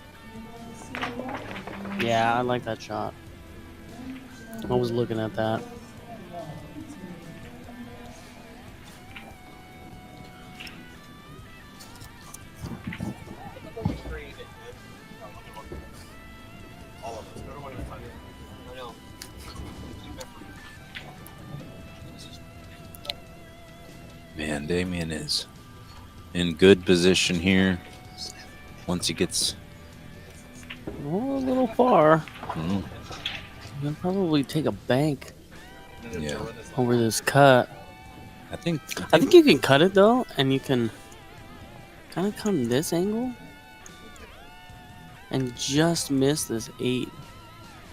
C: Yeah, I like that shot. I was looking at that.
B: Man, Damian is in good position here. Once he gets
C: Oh, a little far.
B: mm,
C: You can probably take a bank
B: yeah,
C: over this cut.
B: I think
C: I think you can cut it though, and you can kind of come this angle and just miss this 8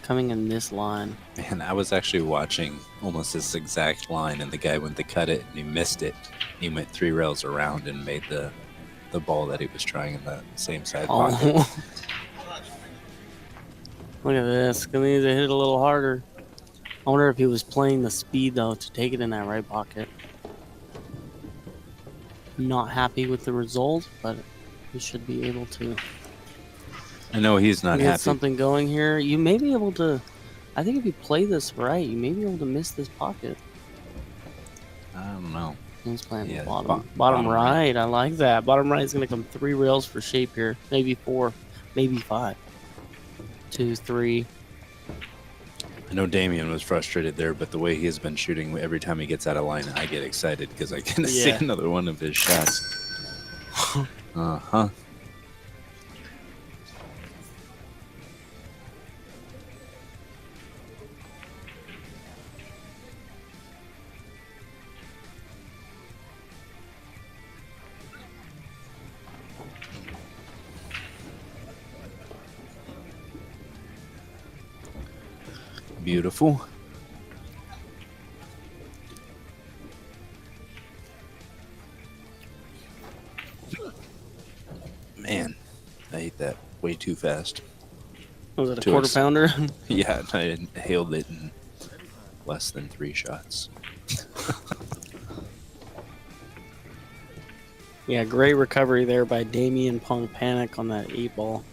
C: coming in this line.
B: man, I was actually watching almost this exact line, and the guy went to cut it and he missed it. He went 3 rails around and made the ball that he was trying in the same side pocket.
C: Oh. Look at this. Gonna need to hit it a little harder. I wonder if he was playing the speed though to take it in that right pocket. Not happy with the result, but he should be able to
B: I know he's not
C: get
B: happy.
C: something going here. You may be able to. I think if you play this right, you may be able to miss this pocket.
B: I don't know.
C: He's playing
B: Yeah,
C: the bottom,
B: bottom
C: bottom right. I like that. Bottom right is going to come 3 rails for shape here. Maybe 4, maybe 5. 2, 3.
B: I know Damian was frustrated there, but the way he has been shooting, every time he gets out of line, I get excited because I can see
C: Yeah.
B: another one of his shots. Uh-huh. Beautiful. Man, I ate that way too fast.
C: Was it a
B: Too
C: quarter
B: ex-
C: pounder?
B: Yeah, I inhaled it in less than 3 shots.
C: Yeah, great recovery there by DAMIAN PONGPANIK on that 8 ball.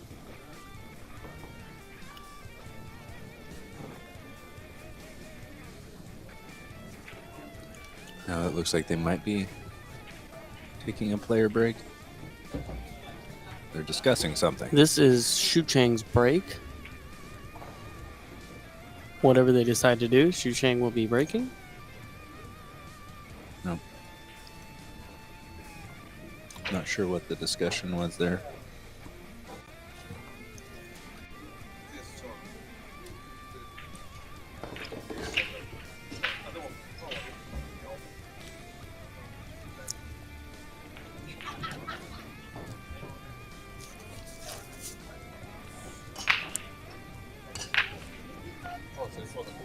B: Now it looks like they might be taking a player break. They're discussing something.
C: This is SHUCHENG's break. whatever they decide to do, Shucheng will be breaking.
B: No. Not sure what the discussion was there.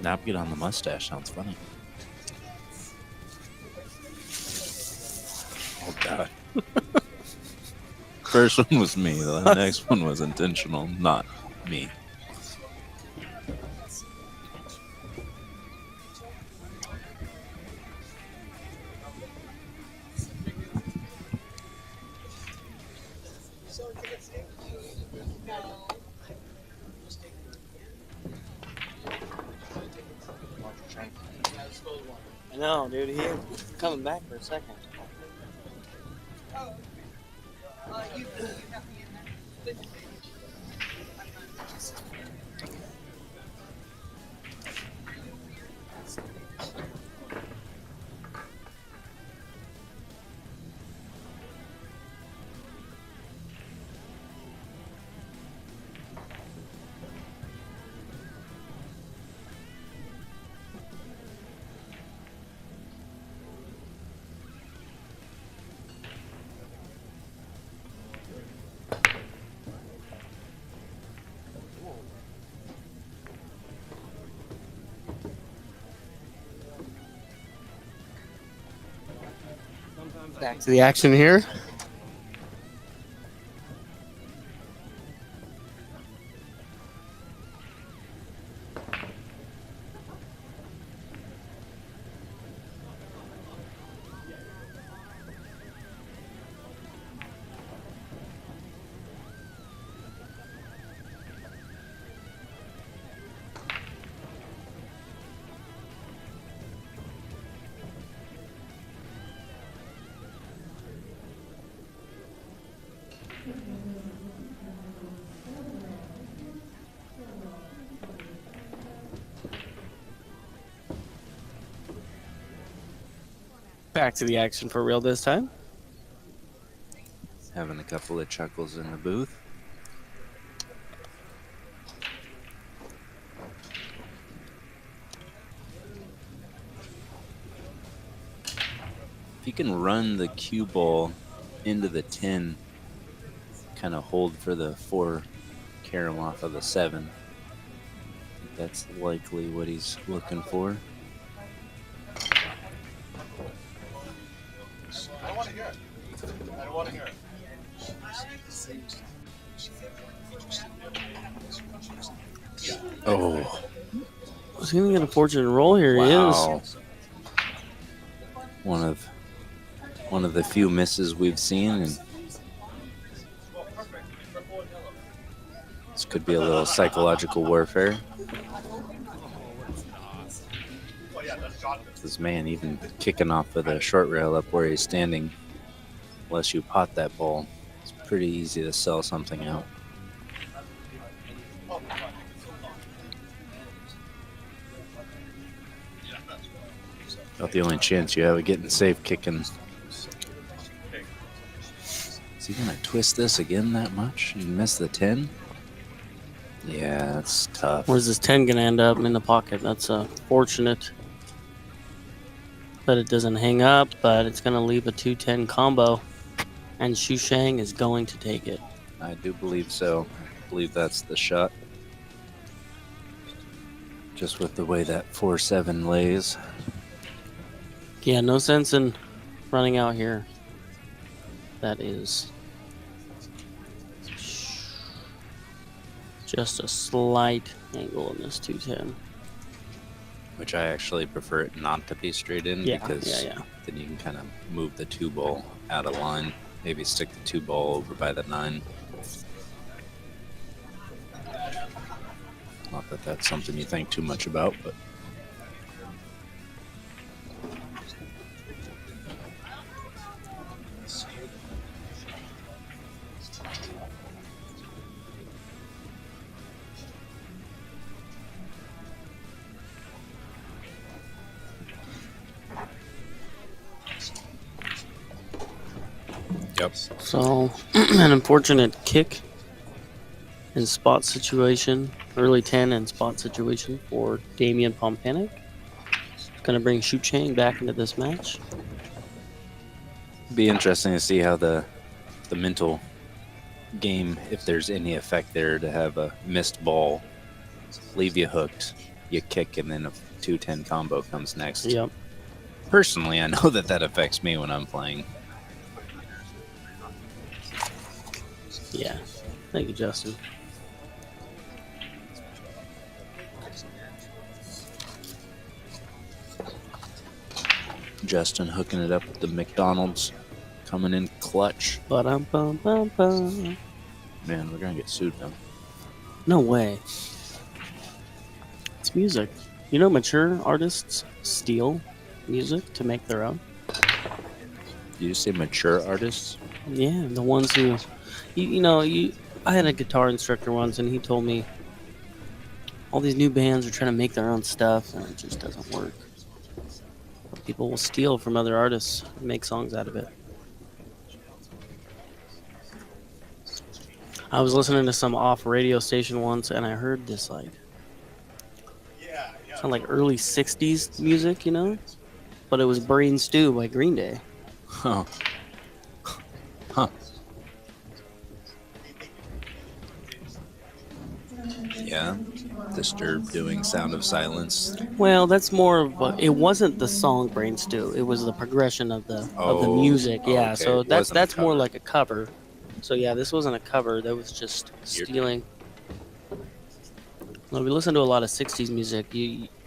B: Napkin on the mustache sounds funny. Oh God. First one was me. The next one was intentional, not me.
C: I know, dude. He coming back for a second. Back to the action here. Back to the action for real this time.
B: Having a couple of chuckles in the booth. If you can run the cue ball into the 10, kind of hold for the 4 carom off of the 7. That's likely what he's looking for.
E: I want to hear it. I want to hear it.
B: Oh,
C: He's gonna get a fortunate roll here.
B: wow.
C: He is.
B: One of the few misses we've seen, and this could be a little psychological warfare. This man even kicking off of the short rail up where he's standing, unless you pot that ball, it's pretty easy to sell something out. About the only chance you have of getting safe kicking. Is he gonna twist this again that much and miss the 10? Yeah, that's tough.
C: Where's this 10 gonna end up in the pocket? That's fortunate that it doesn't hang up, but it's gonna leave a 2-10 combo, and Shucheng is going to take it.
B: I do believe so. I believe that's the shot. Just with the way that 4-7 lays.
C: Yeah, no sense in running out here. That is just a slight angle in this 210.
B: Which I actually prefer it not to be straight in, because
C: yeah.
B: then you can kind of move the 2 ball out of line. Maybe stick the 2 ball over by the 9. Not that that's something you think too much about, but Yep.
C: So, an unfortunate kick and spot situation, early 10 and spot situation for DAMIAN PONGPANIK. It's going to bring SHUCHENG back into this match.
B: Be interesting to see how the mental game, if there's any effect there, to have a missed ball leave you hooked, you kick, and then a 2-10 combo comes next.
C: Yep.
B: Personally, I know that affects me when I'm playing.
C: Yeah. Thank you, Justin.
B: Justin hooking it up with the McDonald's, coming in clutch.
C: Ba-dum-bum-bum-bum.
B: Man, we're gonna get sued now.
C: No way. It's music. You know, mature artists steal music to make their own.
B: Did you say mature artists?
C: Yeah, the ones who, I had a guitar instructor once, and he told me all these new bands are trying to make their own stuff, and it just doesn't work. People will steal from other artists and make songs out of it. I was listening to some off radio station once, and I heard this sound like early '60s music, but it was "Brain Stew" by Green Day.
B: Huh. Huh. Yeah. Disturbed doing Sound of Silence.
C: Well, that's more of it wasn't the song "Brain Stew." It was the progression of the music. Yeah,
B: okay.
C: so
B: It wasn't a
C: that's more
B: cover.
C: like a cover. So yeah, this wasn't a cover. That was just stealing. When we listen to a lot of '60s music,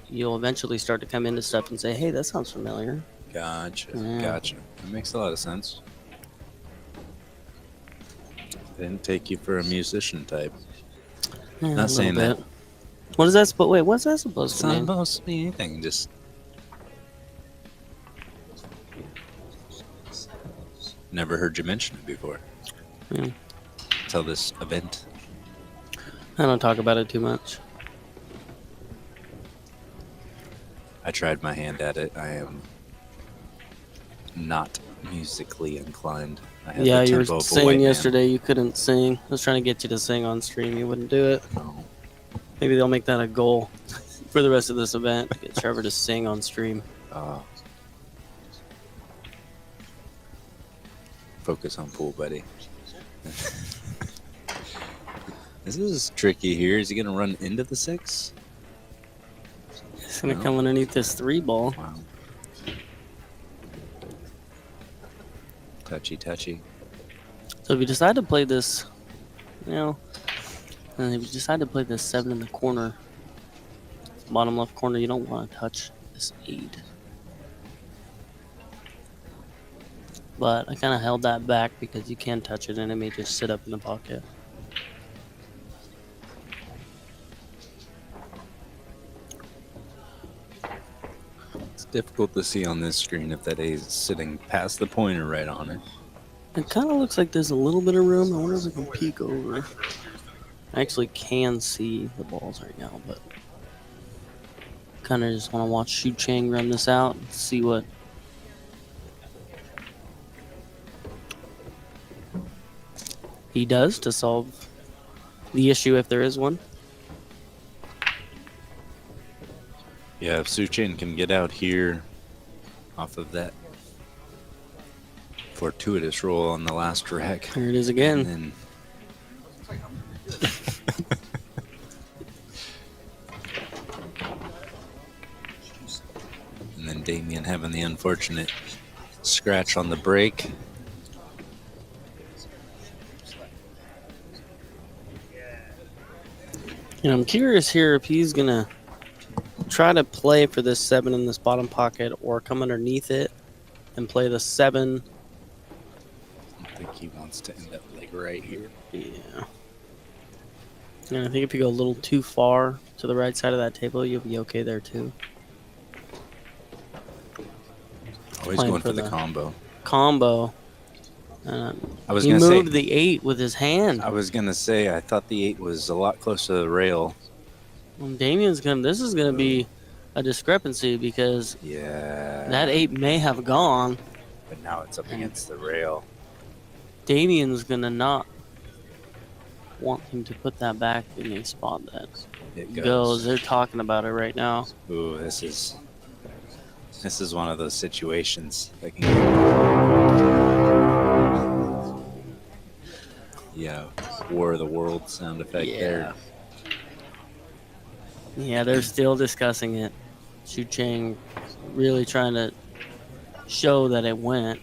C: you'll eventually start to come into stuff and say, "Hey, that sounds familiar."
B: Gotcha.
C: Yeah.
B: Gotcha. That makes a lot of sense. Didn't take you for a musician type.
C: Yeah,
B: Not
C: a little
B: saying that.
C: bit. What is that? Wait, what's that supposed
B: It's
C: to
B: not
C: mean?
B: supposed to be anything. Just never heard you mention it before.
C: Yeah.
B: Until this event.
C: I don't talk about it too much.
B: I tried my hand at it. I am not musically inclined. I had
C: Yeah,
B: the
C: you were
B: tempo of a
C: saying
B: white man.
C: yesterday you couldn't sing. I was trying to get you to sing on stream. You wouldn't do it.
B: No.
C: Maybe they'll make that a goal for the rest of this event. Get Trevor to sing on stream.
B: Focus on pool, buddy. This is tricky here. Is he going to run into the 6?
C: He's going to come underneath this 3 ball.
B: Wow. Touchy, touchy.
C: So if you decide to play this, and if you decide to play this 7 in the corner, bottom left corner, you don't want to touch this 8. But I kind of held that back because you can touch it and it may just sit up in the pocket.
B: It's difficult to see on this screen if that A is sitting past the point or right on it.
C: It kind of looks like there's a little bit of room. I wonder if I can peek over. I actually can see the balls right now, but kind of just want to watch SHUCHENG run this out and see what he does to solve the issue if there is one.
B: Yeah, if SHUCHENG can get out here off of that fortuitous roll on the last rack.
C: Here it is again.
B: And then and then DAMIAN having the unfortunate scratch on the break.
C: And I'm curious here if he's going to try to play for this 7 in this bottom pocket or come underneath it and play the 7.
B: I think he wants to end up like right here.
C: Yeah. And I think if you go a little too far to the right side of that table, you'll be okay there too.
B: Always
C: Playing
B: going
C: for
B: for the
C: the-
B: combo.
C: Combo.
B: I was
C: He
B: gonna say.
C: moved the 8 with his hand.
B: I was gonna say. I thought the 8 was a lot closer to the rail.
C: Well, Damian's gonna. This is gonna be a discrepancy because
B: Yeah.
C: that 8 may have gone.
B: But now it's up against the rail.
C: Damian's gonna not want him to put that back in a spot that
B: It
C: goes. They're talking about it right now.
B: Ooh, this is one of those situations that can yeah, War of the World sound effect there.
C: Yeah, they're still discussing it. Shucheng really trying to show that it went.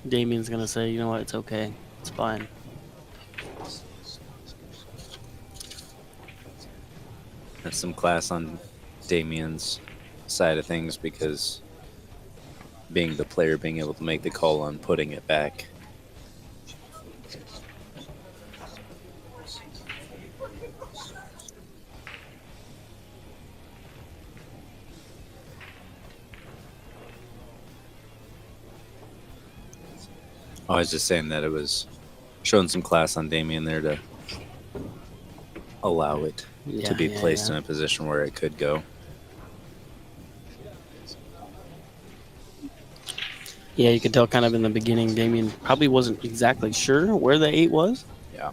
C: Damian's gonna say, you know what, it's okay. It's fine.
B: There's some class on Damian's side of things because being the player, being able to make the call on putting it back. I was just saying that it was showing some class on Damian there to allow it to be placed in a position where it could go.
C: Yeah, you could tell kind of in the beginning, Damian probably wasn't exactly sure where the 8 was.
B: Yeah,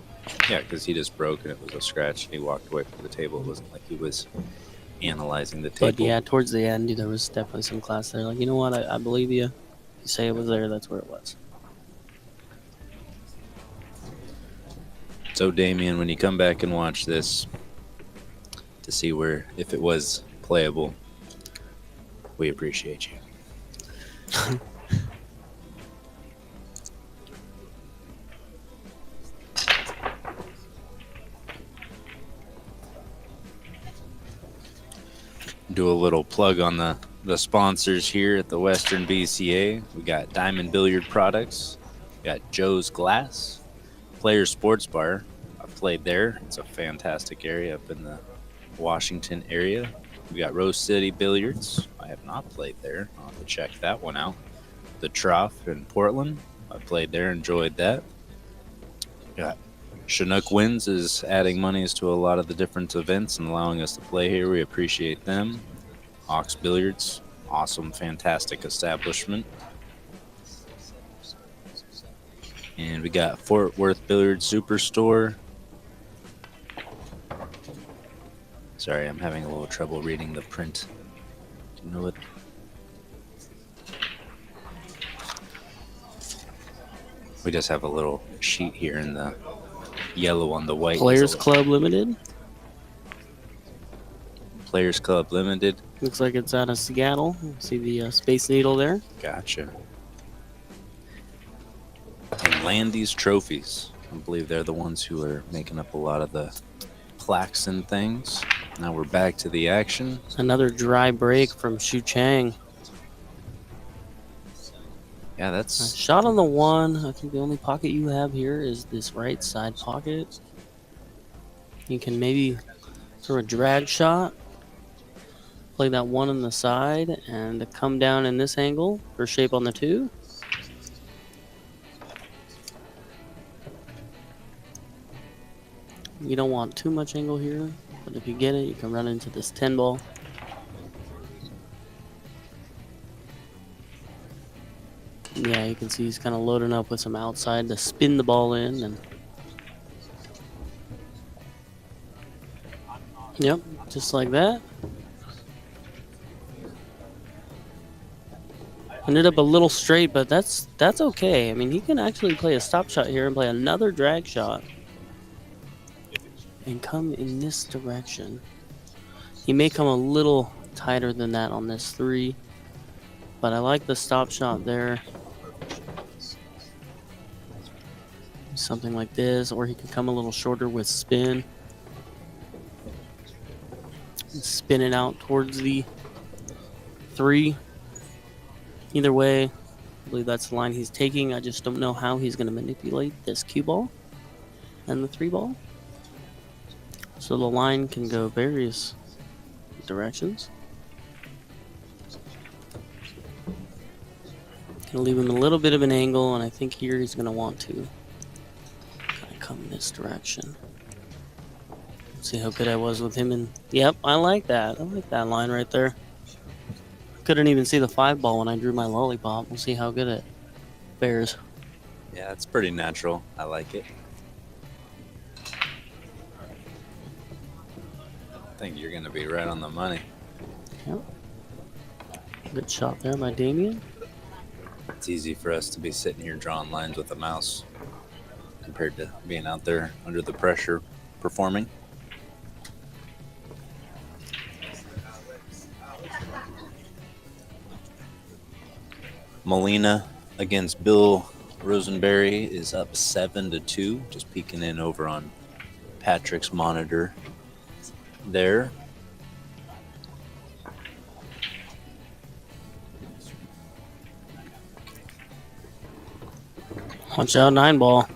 B: because he just broke and it was a scratch and he walked away from the table. It wasn't like he was analyzing the table.
C: But yeah, towards the end, there was definitely some class there. Like, you know what, I believe you. You say it was there, that's where it was.
B: So Damian, when you come back and watch this to see where if it was playable, we appreciate you. Do a little plug on the sponsors here at the Western BCA. We got Diamond Billiard Products, we got Joe's Glass, Players Sports Bar. I've played there. It's a fantastic area up in the Washington area. We got Rose City Billiards. I have not played there. I'll have to check that one out. The Trough in Portland. I played there, enjoyed that. Got Chinook Winds is adding monies to a lot of the different events and allowing us to play here. We appreciate them. Ox Billiards, awesome, fantastic establishment. And we got Fort Worth Billiard Superstore. Sorry, I'm having a little trouble reading the print. Do you know what? We just have a little sheet here in the yellow on the white.
C: Players Club Limited.
B: Players Club Limited.
C: Looks like it's out of Seattle. See the Space Needle there.
B: Gotcha. And Landy's Trophies. I believe they're the ones who are making up a lot of the plaques and things. Now we're back to the action.
C: Another dry break from Shucheng.
B: Yeah, that's...
C: Shot on the 1. I think the only pocket you have here is this right side pocket. You can maybe throw a drag shot. Play that 1 on the side and come down in this angle for shape on the 2. You don't want too much angle here, but if you get it, you can run into this 10 ball. Yeah, you can see he's kind of loading up with some outside to spin the ball in. And yep, just like that. Ended up a little straight, but that's okay. I mean, he can actually play a stop shot here and play another drag shot and come in this direction. He may come a little tighter than that on this 3, but I like the stop shot there. Something like this, or he could come a little shorter with spin. Spin it out towards the 3. Either way, I believe that's the line he's taking. I just don't know how he's going to manipulate this cue ball and the 3 ball. So the line can go various directions. Gonna leave him a little bit of an angle, and I think here he's gonna want to kind of come this direction. See how good I was with him, and yep, I like that. I like that line right there. Couldn't even see the 5 ball when I drew my lollipop. We'll see how good it bears.
B: Yeah, it's pretty natural. I like it. I think you're going to be right on the money.
C: Yep. Good shot there by DAMIAN.
B: It's easy for us to be sitting here drawing lines with a mouse compared to being out there under the pressure performing. Molina against Bill Rosenberry is up 7-2. Just peeking in over on Patrick's monitor there.
C: Watch out, 9-ball.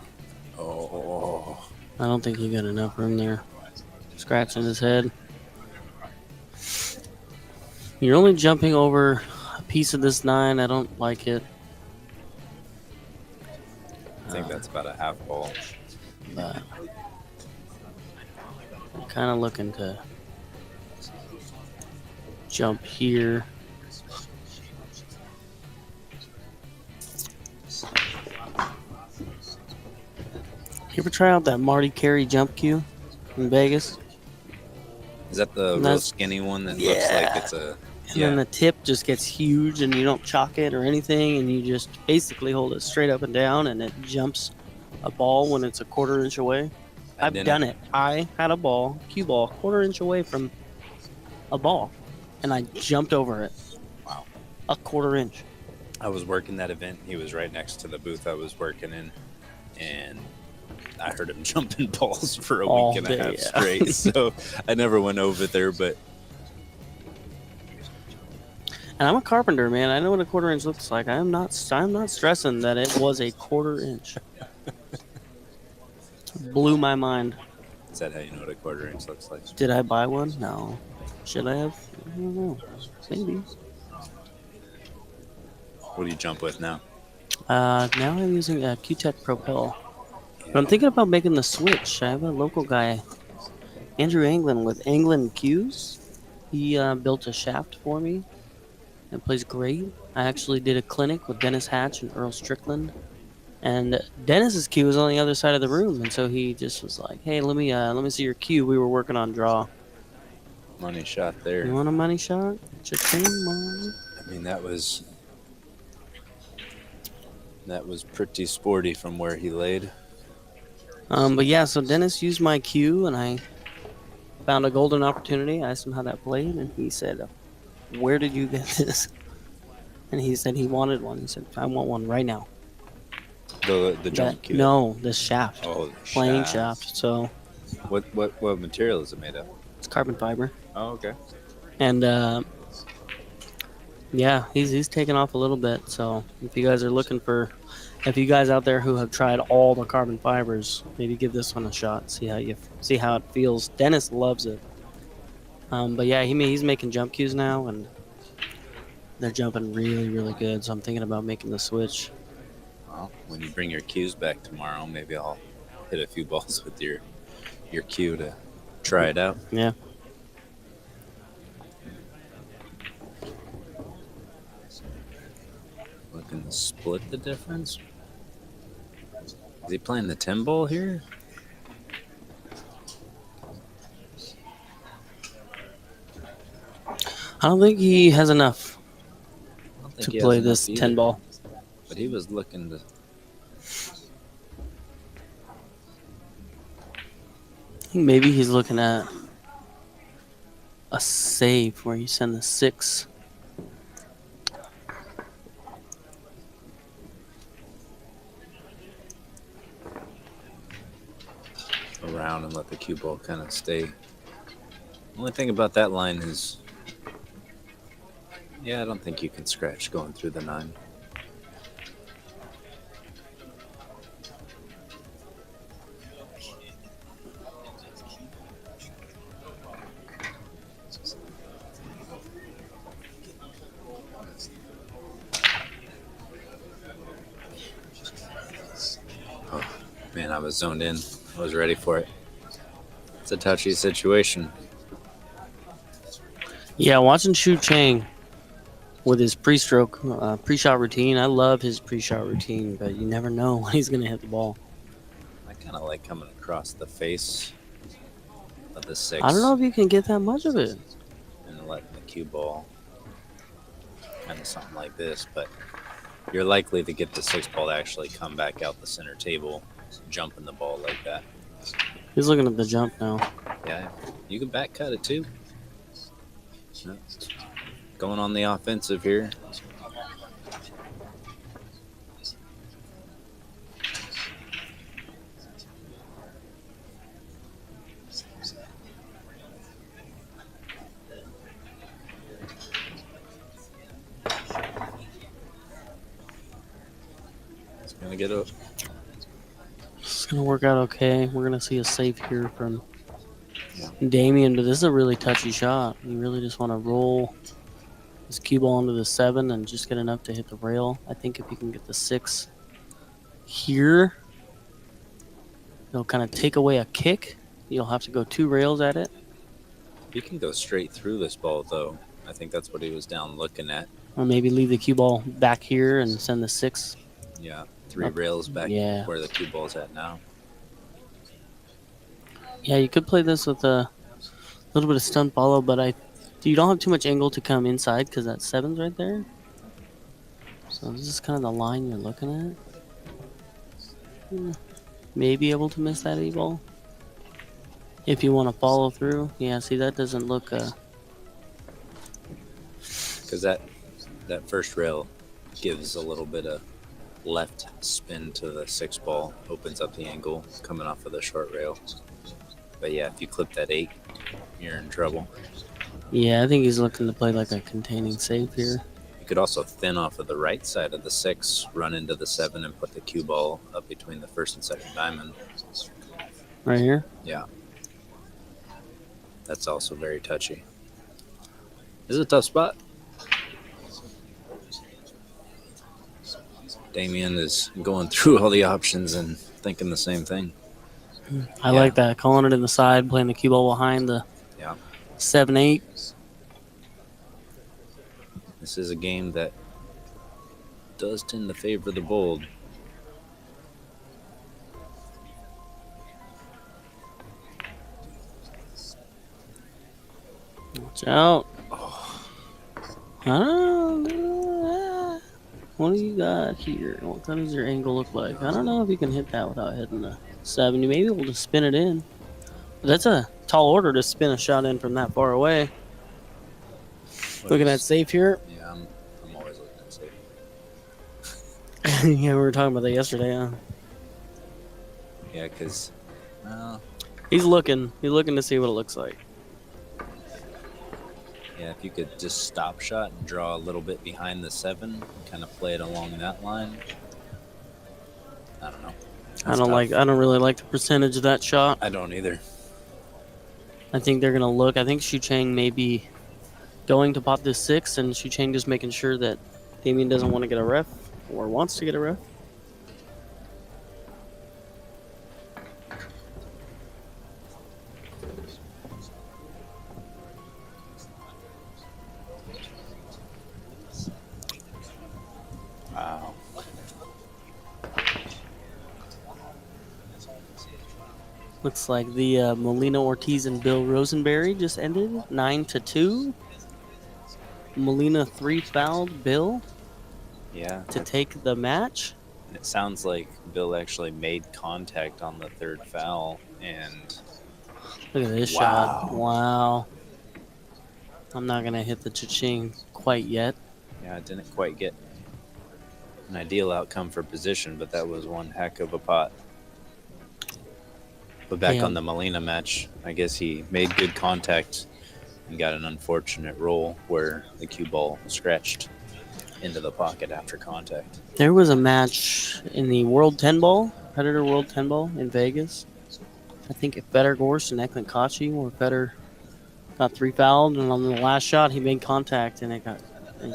B: Oh,
C: I don't think he got enough room there. Scratching his head. You're only jumping over a piece of this 9. I don't like it.
B: I think that's about a half ball.
C: But I'm kind of looking to jump here. You ever try out that Marty Carey jump cue in Vegas?
B: Is that the real
C: That's-
B: skinny one that looks like it's a...
C: And then the tip just gets huge and you don't chalk it or anything, and you just basically hold it straight up and down and it jumps a ball when it's a 1/4 inch away. I've done it. I had a ball, cue ball, 1/4 inch away from a ball, and I jumped over it.
B: Wow.
C: A 1/4 inch.
B: I was working that event. He was right next to the booth I was working in, and I heard him jumping balls for a
C: All
B: week and a
C: day,
B: half
C: yeah.
B: straight. So I never went over there, but
C: And I'm a carpenter, man. I know what a 1/4 inch looks like. I'm not stressing that it was a 1/4 inch. Blew my mind.
B: is that how you know what a 1/4 inch looks like?
C: Did I buy one? No. Should I have? I don't know. Maybe.
B: What do you jump with now?
C: Now I'm using a Q-Tech Propel. But I'm thinking about making the switch. I have a local guy, Andrew Anglin, with Anglin Q's. He built a shaft for me. It plays great. I actually did a clinic with Dennis Hatch and Earl Strickland. And Dennis's cue was on the other side of the room, and so he just was like, "Hey, let me see your cue." We were working on draw.
B: Money shot
C: You
B: there.
C: want a money shot? Cha-ching, money.
B: I mean, that was pretty sporty from where he laid.
C: But yeah, so Dennis used my cue, and I found a golden opportunity. I asked him how that played, and he said, "Where did you get this?" And he said he wanted one. He said, "I want one right now."
B: The jump cue.
C: No, this shaft.
B: Oh, the
C: Playing
B: shaft.
C: shaft. So
B: What material is it made of?
C: it's carbon fiber.
B: Oh, okay.
C: And yeah, he's taken off a little bit. So if you guys are looking for, if you guys out there who have tried all the carbon fibers, maybe give this one a shot. See how it feels. Dennis loves it. But yeah, he's making jump cues now, and they're jumping really, really good. So I'm thinking about making the switch.
B: Well, when you bring your cues back tomorrow, maybe I'll hit a few balls with your cue to try it out.
C: Yeah.
B: Looking to split the difference. Is he playing the 10 ball here?
C: I don't think he has enough
B: I don't think
C: to
B: he has
C: play
B: enough
C: this
B: either,
C: 10 ball.
B: But he was looking to.
C: I think maybe he's looking at a save where you send the 6.
B: Around and let the cue ball kind of stay. Only thing about that line is, yeah, I don't think you can scratch going through the 9. Oh, man, I was zoned in. I was ready for it. It's a touchy situation.
C: Yeah, watching SHUCHENG with his pre-stroke, pre-shot routine. I love his pre-shot routine, but you never know when he's going to hit the ball.
B: I kind of like coming across the face of the 6.
C: I don't know if you can get that much of it.
B: And letting the cue ball kind of something like this, but you're likely to get the 6 ball to actually come back out the center table, jumping the ball like that.
C: He's looking at the jump now.
B: Yeah, you can back cut it too. No. Going on the offensive here. It's gonna get up.
C: It's going to work out okay. We're going to see a save here from DAMIAN, but this is a really touchy shot. You really just want to roll this cue ball into the 7 and just get enough to hit the rail. I think if you can get the 6 here, it'll kind of take away a kick. You'll have to go 2 rails at it.
B: You can go straight through this ball, though. I think that's what he was down looking at.
C: Or maybe leave the cue ball back here and send the 6.
B: Yeah, 3 rails back where the cue ball's at now.
C: Yeah, you could play this with a little bit of stunt follow, but you don't have too much angle to come inside because that 7's right there. So this is kind of the line you're looking at. Maybe able to miss that E-ball. If you want to follow through. Yeah, see, that doesn't look...
B: Because that first rail gives a little bit of left spin to the 6 ball, opens up the angle coming off of the short rail. But yeah, if you clip that 8, you're in trouble.
C: Yeah, I think he's looking to play like a containing save here.
B: You could also thin off of the right side of the 6, run into the 7, and put the cue ball up between the first and second diamond.
C: Right here?
B: Yeah. That's also very touchy. This is a tough spot. DAMIAN is going through all the options and thinking the same thing.
C: I like that. Calling it in the side, playing the cue ball behind the 7-8.
B: This is a game that does tend to favor the bold.
C: Watch out. What do you got here? What does your angle look like? I don't know if you can hit that without hitting the 7. You may be able to spin it in. But that's a tall order to spin a shot in from that far away. Looking at safe here.
B: Yeah, I'm always looking at safe.
C: Yeah, we were talking about that yesterday, huh?
B: Yeah, because
C: he's looking to see what it looks like.
B: yeah, if you could just stop shot and draw a little bit behind the 7, kind of play it along that line. I don't know.
C: I don't really like the percentage of that shot.
B: I don't either.
C: I think they're gonna look. I think SHUCHENG may be going to pop this 6, and SHUCHENG just making sure that DAMIAN doesn't want to get a ref or wants to get a ref.
B: Wow.
C: Looks like the Molina Ortiz and Bill Rosenberry just ended 9-2. Molina 3 fouled Bill to take the match.
B: It sounds like Bill actually made contact on the 3rd foul, and
C: Look at this shot. Wow. I'm not going to hit the cha-ching quite yet.
B: yeah, it didn't quite get an ideal outcome for position, but that was one heck of a pot. But back on the Molina match, I guess he made good contact and got an unfortunate roll where the cue ball scratched into the pocket after contact.
C: There was a match in the World 10 Ball, Predator World 10 Ball in Vegas. I think if Feder Gorst and Eklund Kachi, where Feder got 3 fouled, and on the last shot he made contact and it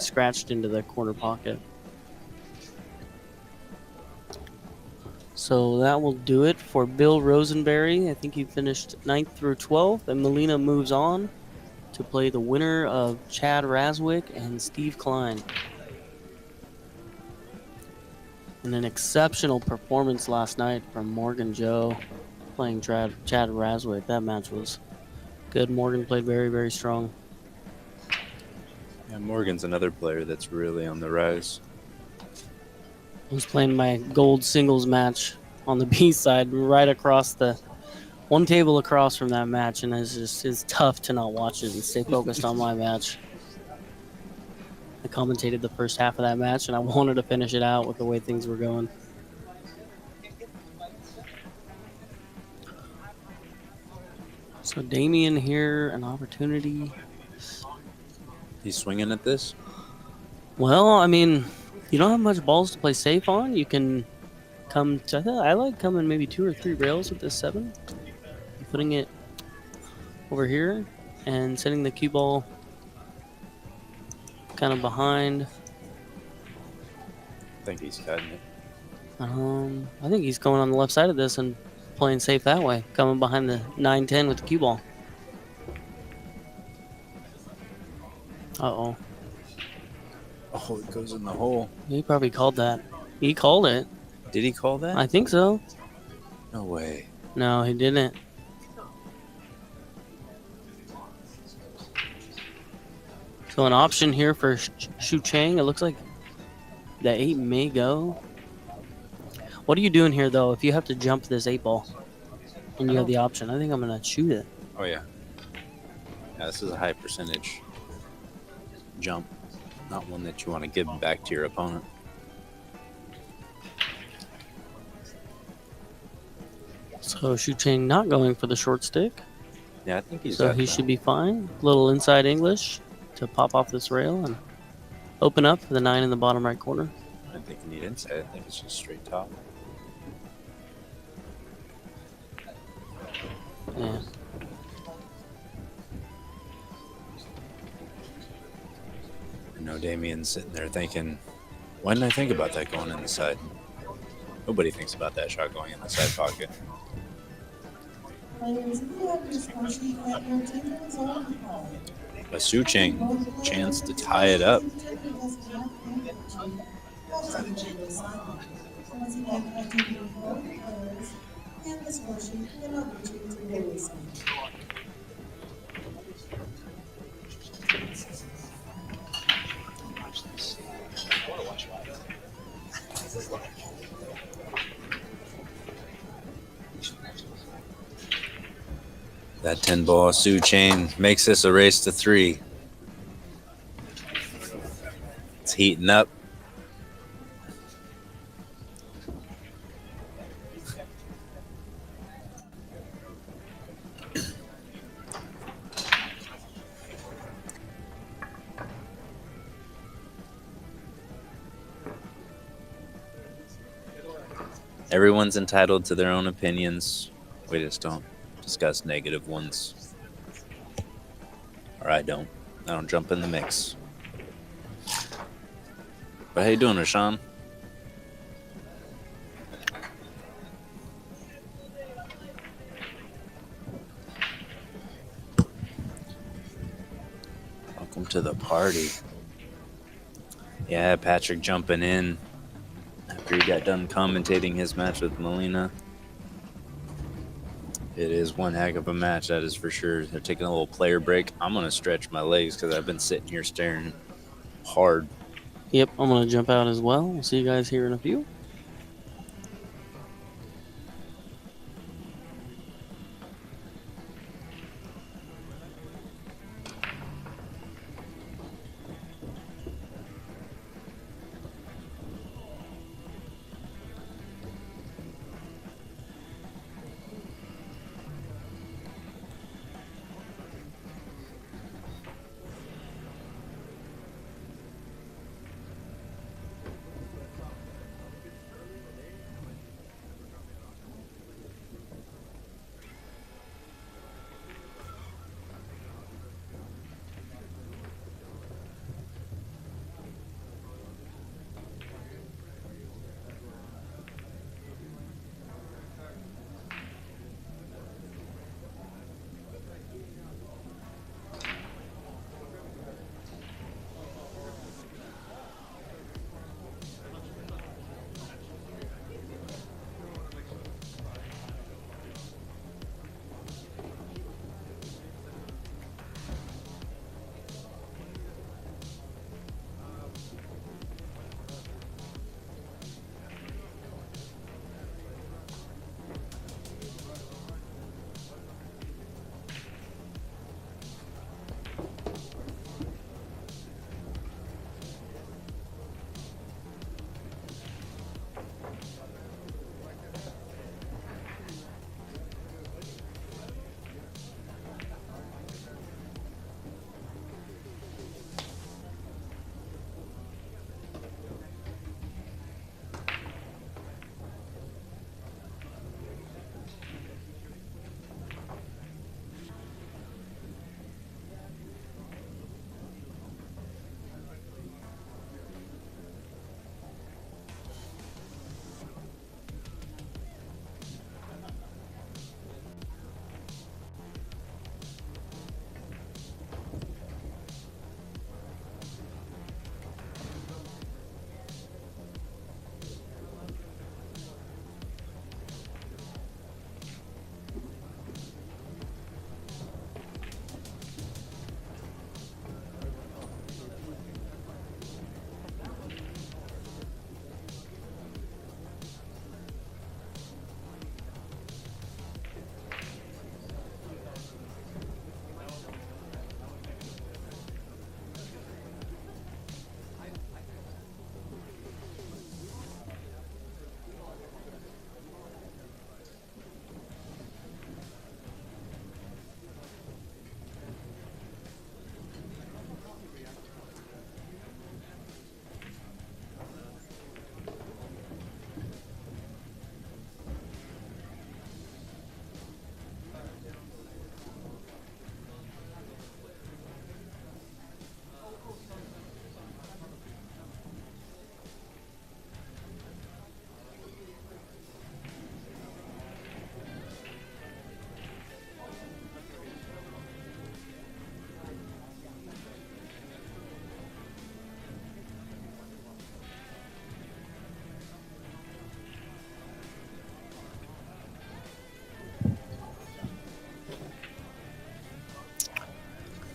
C: scratched into the corner pocket. So that will do it for Bill Rosenberry. I think he finished 9th through 12th, and Molina moves on to to play the winner of Chad Raswick and Steve Klein. And an exceptional performance last night from Morgan Joe playing Chad Raswick. That match was good. Morgan played very, very strong.
B: Yeah, Morgan's another player that's really on the rise.
C: I was playing my gold singles match on the B side, right across the one table across from that match, and it's tough to not watch it and stay focused on my match. I commentated the first half of that match, and I wanted to finish it out with the way things were going. So Damian here, an opportunity.
B: He's swinging at this.
C: Well, I mean, you don't have much balls to play safe on. You can come to, I like coming maybe 2 or 3 rails with this 7. Putting it over here and setting the cue ball kind of behind.
B: I think he's cutting it.
C: I think he's going on the left side of this and playing safe that way, coming behind the 9-10 with the cue ball. Uh-oh.
B: Oh, it goes in the hole.
C: He probably called that. He called it.
B: Did he call that?
C: I think so.
B: No way.
C: No, he didn't. So an option here for SHUCHENG. It looks like the 8 may go. What are you doing here, though, if you have to jump this 8 ball and you have the option? I think I'm going to shoot it.
B: Oh, yeah. Yeah, this is a high percentage jump. Not one that you want to give back to your opponent.
C: So SHUCHENG not going for the short stick.
B: Yeah, I think he's
C: So
B: got
C: he
B: that.
C: should be fine. Little inside English to pop off this rail and open up for the 9 in the bottom right corner.
B: I don't think you need inside. I think it's just straight top.
C: Yeah.
B: I know Damian's sitting there thinking, why didn't I think about that going in the side? Nobody thinks about that shot going in the side pocket.
D: Players, if you have your score sheet at your table, it's all required.
B: A SHUCHENG chance to tie it up. That 10 ball SHUCHENG makes this a race to 3. It's heating up. Everyone's entitled to their own opinions. We just don't discuss negative ones. Or I don't jump in the mix. But how you doing, Rashawn? Welcome to the party. Yeah, Patrick jumping in after he got done commentating his match with Molina. It is one heck of a match, that is for sure. They're taking a little player break. I'm going to stretch my legs because I've been sitting here staring hard.
C: Yep, I'm going to jump out as well. We'll see you guys here in a few.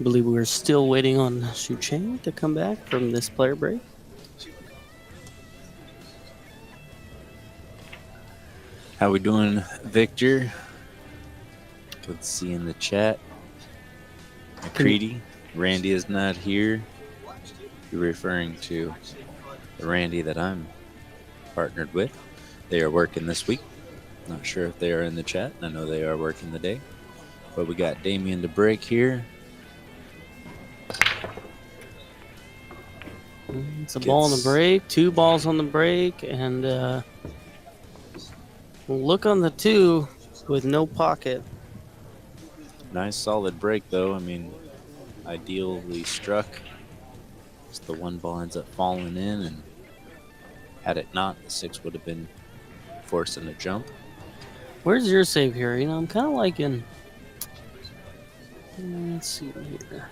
C: believe we're still waiting on SHUCHENG to come back from this player break.
B: How we doing, Victor? Good to see you in the chat. McCready, Randy is not here. You're referring to the Randy that I'm partnered with. They are working this week. Not sure if they are in the chat. I know they are working the day. But we got Damian to break here.
C: It's a ball on the break, 2 balls on the break, and look on the 2 with no pocket.
B: Nice solid break though. I mean, ideally struck. Just the 1 ball ends up falling in, and had it not, the 6 would have been forcing a jump.
C: Where's your save here? You know, I'm kind of liking. Let's see here.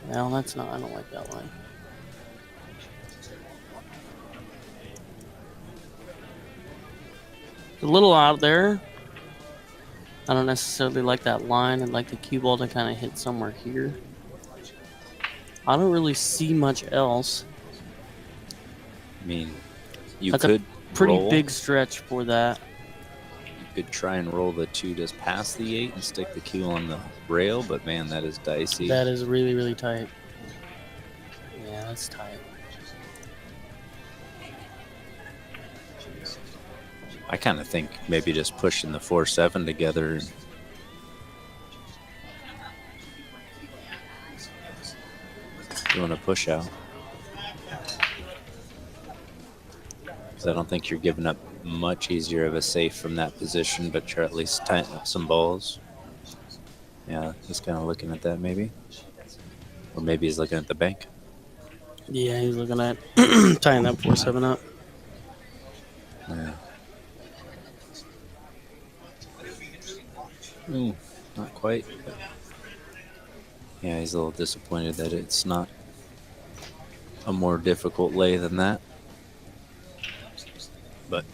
C: Well, that's not. I don't like that line. A little out there. I don't necessarily like that line. I'd like the cue ball to kind of hit somewhere here. I don't really see much else.
B: I mean, you
C: That's
B: could
C: a pretty
B: roll.
C: big stretch for that.
B: You could try and roll the 2 just past the 8 and stick the cue on the rail, but man, that is dicey.
C: That is really, really tight. Yeah, that's tight.
B: I kind of think maybe just pushing the 4-7 together. Doing a push out. Because I don't think you're giving up much easier of a safe from that position, but you're at least tightening up some balls. Yeah, he's kind of looking at that maybe. Or maybe he's looking at the bank.
C: Yeah, he's looking at tying that 4-7 up.
B: Yeah. Ooh, not quite. But yeah, he's a little disappointed that it's not a more difficult lay than that. But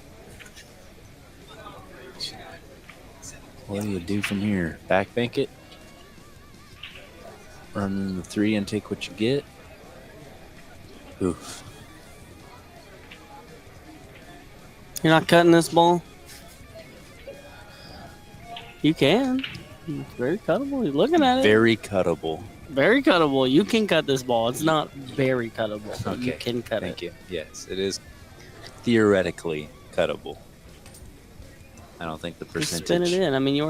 B: what do you do from here? Back bank it? Run the 3 and take what you get? Oof.
C: You're not cutting this ball? You can. It's very cuttable. You're looking at it.
B: Very cuttable.
C: Very cuttable. You can cut this ball. It's not very cuttable. But you can cut
B: Thank
C: it.
B: you. Yes, it is theoretically cuttable. I don't think the
C: Just
B: percentage.
C: spin it in. I mean, I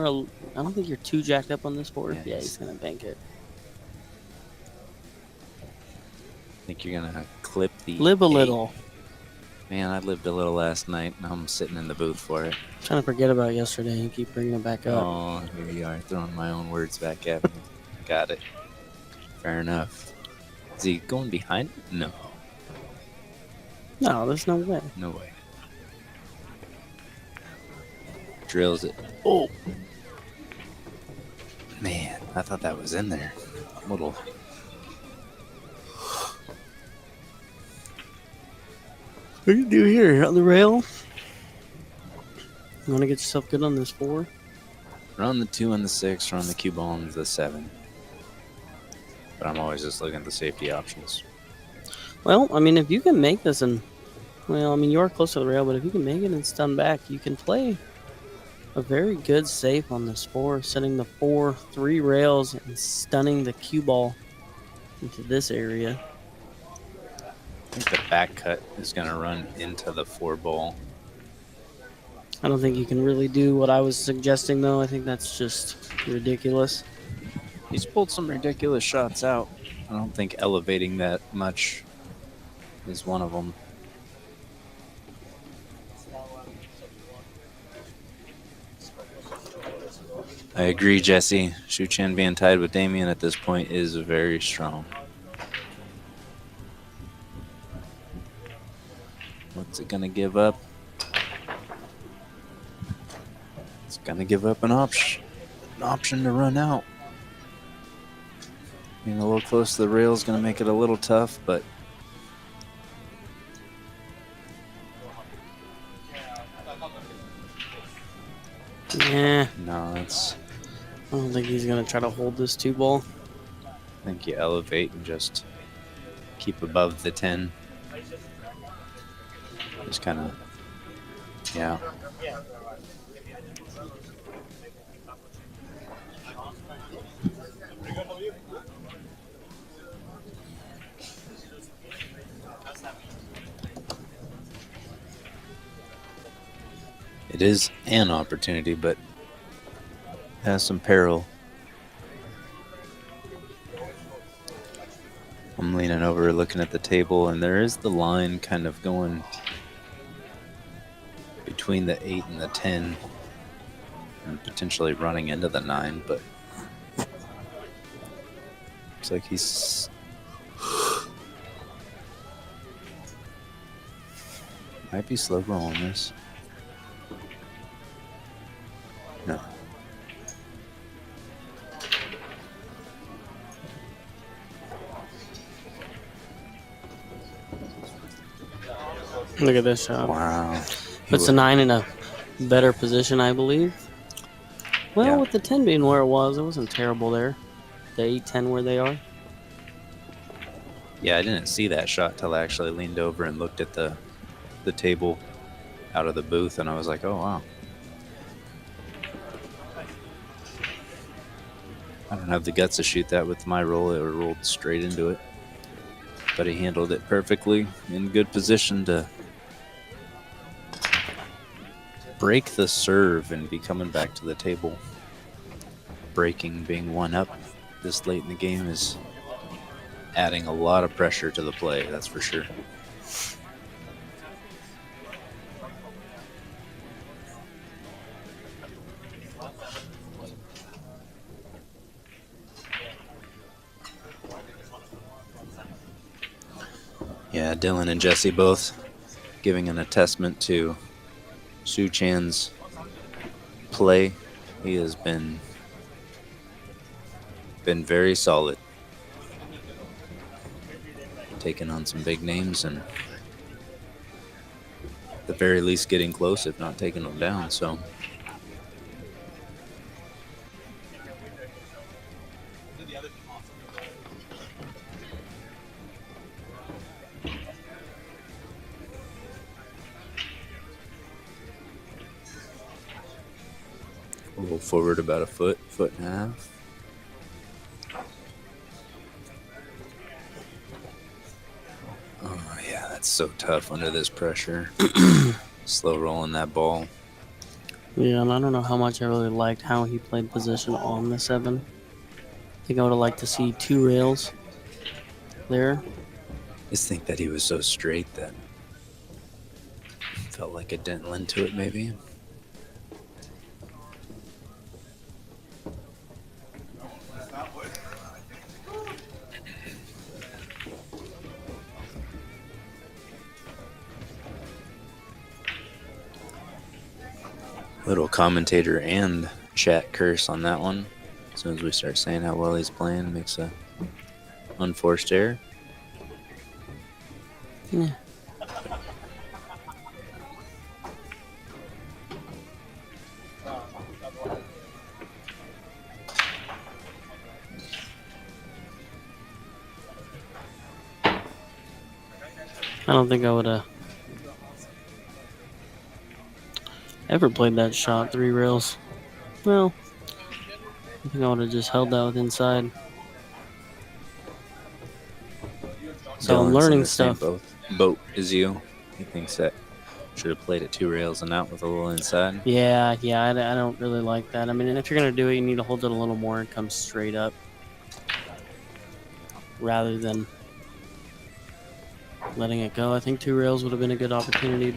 C: don't think you're too jacked up on this board.
B: Yes.
C: Yeah, he's gonna bank it.
B: I think you're gonna clip the.
C: Live a
B: 8.
C: little.
B: Man, I lived a little last night, and I'm sitting in the booth for it.
C: Trying to forget about yesterday and keep bringing it back up.
B: Oh, here you are, throwing my own words back at me. Got it. Fair enough. Is he going behind? No.
C: No, there's no way.
B: No way. Drills it.
C: Oh,
B: Man, I thought that was in there. Little.
C: what do you do here on the rail? You want to get yourself good on this 4?
B: Run the 2 and the 6, run the cue ball and the 7. But I'm always just looking at the safety options.
C: Well, I mean, if you can make this and, well, I mean, you are close to the rail, but if you can make it and stun back, you can play a very good safe on this 4, setting the 4-3 rails and stunning the cue ball into this area.
B: I think the back cut is going to run into the 4 ball.
C: I don't think you can really do what I was suggesting, though. I think that's just ridiculous.
B: He's pulled some ridiculous shots out. I don't think elevating that much is one of them. I agree, Jesse. SHUCHENG being tied with Damian at this point is very strong. What's it gonna give up? It's gonna give up an option to run out. Being a little close to the rail is gonna make it a little tough, but
C: Yeah,
B: no, it's
C: don't think he's gonna try to hold this 2-ball.
B: I think you elevate and just keep above the 10. Just kind of, yeah. It is an opportunity, but has some peril. I'm leaning over looking at the table, and there is the line kind of going between the 8 and the 10 and potentially running into the 9, but looks like he's might be slow rolling this. No.
C: Look at this shot.
B: Wow.
C: Puts the 9 in a better position, I believe. Well,
B: Yeah.
C: with the 10 being where it wasn't terrible there. The 8-10 where they are.
B: Yeah, I didn't see that shot till I actually leaned over and looked at the table out of the booth, and I was like, oh, wow. I don't have the guts to shoot that with my roll. It rolled straight into it. But he handled it perfectly, in good position to break the serve and be coming back to the table. Breaking, being 1 up this late in the game is adding a lot of pressure to the play, that's for sure. Yeah, Dylan and Jesse both giving an attestment to SHUCHENG's play. He has been very solid. Taking on some big names and at the very least getting close, if not taking them down. So roll forward about a foot and a half. Oh yeah, that's so tough under this pressure. Slow rolling that ball.
C: Yeah, and I don't know how much I really liked how he played position on the 7. I think I would have liked to see 2 rails there.
B: Just think that he was so straight that felt like it didn't lend to it maybe. Little commentator and chat curse on that one. As soon as we start saying how well he's playing, makes a unforced error.
C: Yeah. I don't think I would have ever played that shot 3 rails. Well, I think I would have just held that with inside. So I'm
B: Dylan's in
C: learning
B: the same
C: stuff.
B: boat as you. He thinks that should have played it 2 rails and out with a little inside.
C: Yeah, I don't really like that. I mean, if you're going to do it, you need to hold it a little more and come straight up rather than letting it go. I think 2 rails would have been a good opportunity,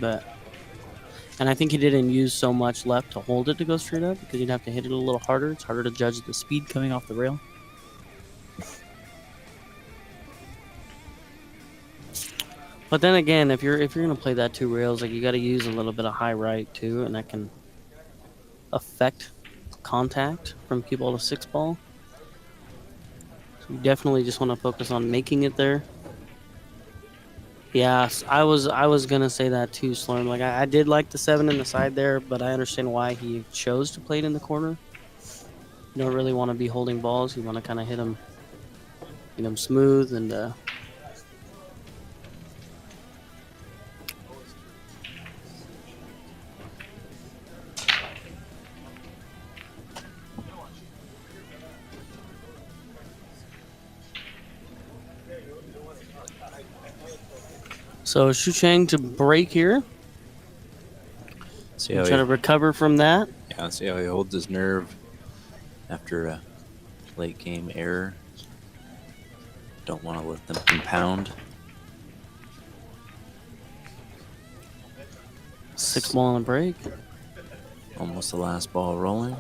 C: and I think he didn't use so much left to hold it to go straight up because you'd have to hit it a little harder. It's harder to judge the speed coming off the rail. But then again, if you're gonna play that 2 rails, like you got to use a little bit of high right too, and that can affect contact from people to 6 ball. So you definitely just want to focus on making it there. Yes, I was gonna say that too, Slurm. Like I did like the 7 in the side there, but I understand why he chose to play it in the corner. You don't really want to be holding balls. You want to kind of hit them smooth and so Shucheng to break here.
B: See how
C: Try to
B: he,
C: recover from that.
B: yeah, see how he holds his nerve after a late game error. Don't want to let them compound.
C: 6 ball on a break.
B: Almost the last ball rolling.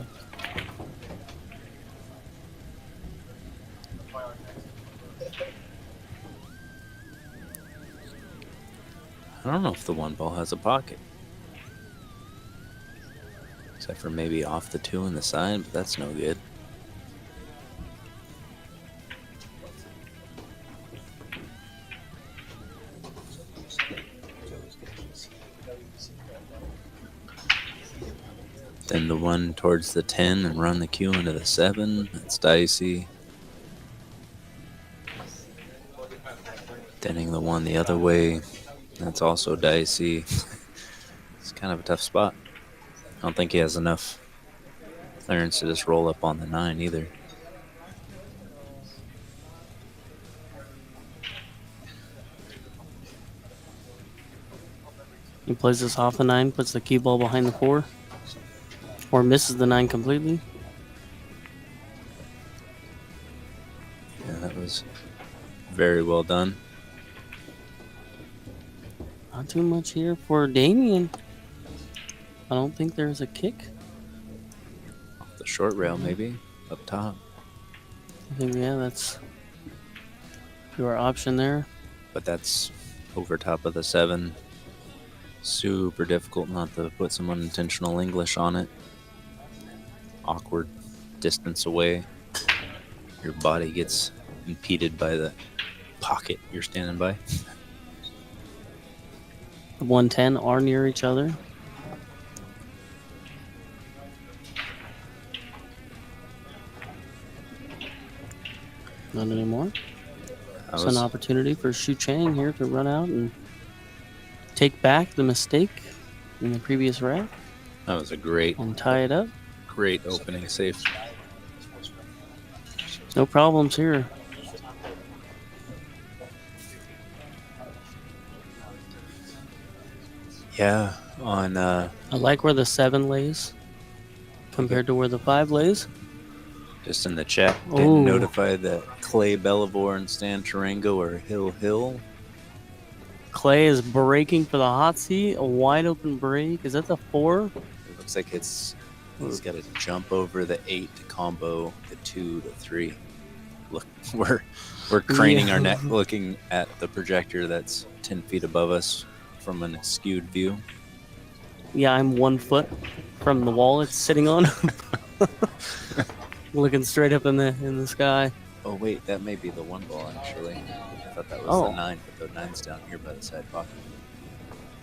B: I don't know if the 1 ball has a pocket. Except for maybe off the 2 on the side, but that's no good. Then the 1 towards the 10 and run the cue into the 7. That's dicey. Thinning the 1 the other way. That's also dicey. It's kind of a tough spot. I don't think he has enough clearance to just roll up on the 9 either.
C: He plays this off the 9, puts the cue ball behind the 4. Or misses the 9 completely.
B: Yeah, that was very well done.
C: Not too much here for DAMIAN. I don't think there's a kick.
B: Off the short rail, maybe up top.
C: I think, yeah, that's your option there.
B: But that's over top of the 7. Super difficult not to put some unintentional English on it. Awkward distance away. Your body gets impeded by the pocket you're standing by.
C: The 110 are near each other. Not anymore. It's an opportunity for Shucheng here to run out and take back the mistake in the previous rack
B: That was a great
C: and tie it up.
B: opening save.
C: No problems here.
B: Yeah, on
C: I like where the 7 lays compared to where the 5 lays.
B: just in the chat,
C: Ooh.
B: getting notified that Clay Bellivore and Stan Tarango are Hill.
C: Clay is breaking for the hot seat. A wide open break. Is that the 4?
B: It looks like he's got to jump over the 8 to combo the 2 to 3. Look, we're craning our neck looking at the projector that's 10 feet above us from an skewed view.
C: Yeah, I'm 1 foot from the wall it's sitting on. Looking straight up in the sky.
B: Oh wait, that may be the 1 ball actually. I thought that was the 9, but the 9's down here by the side pocket.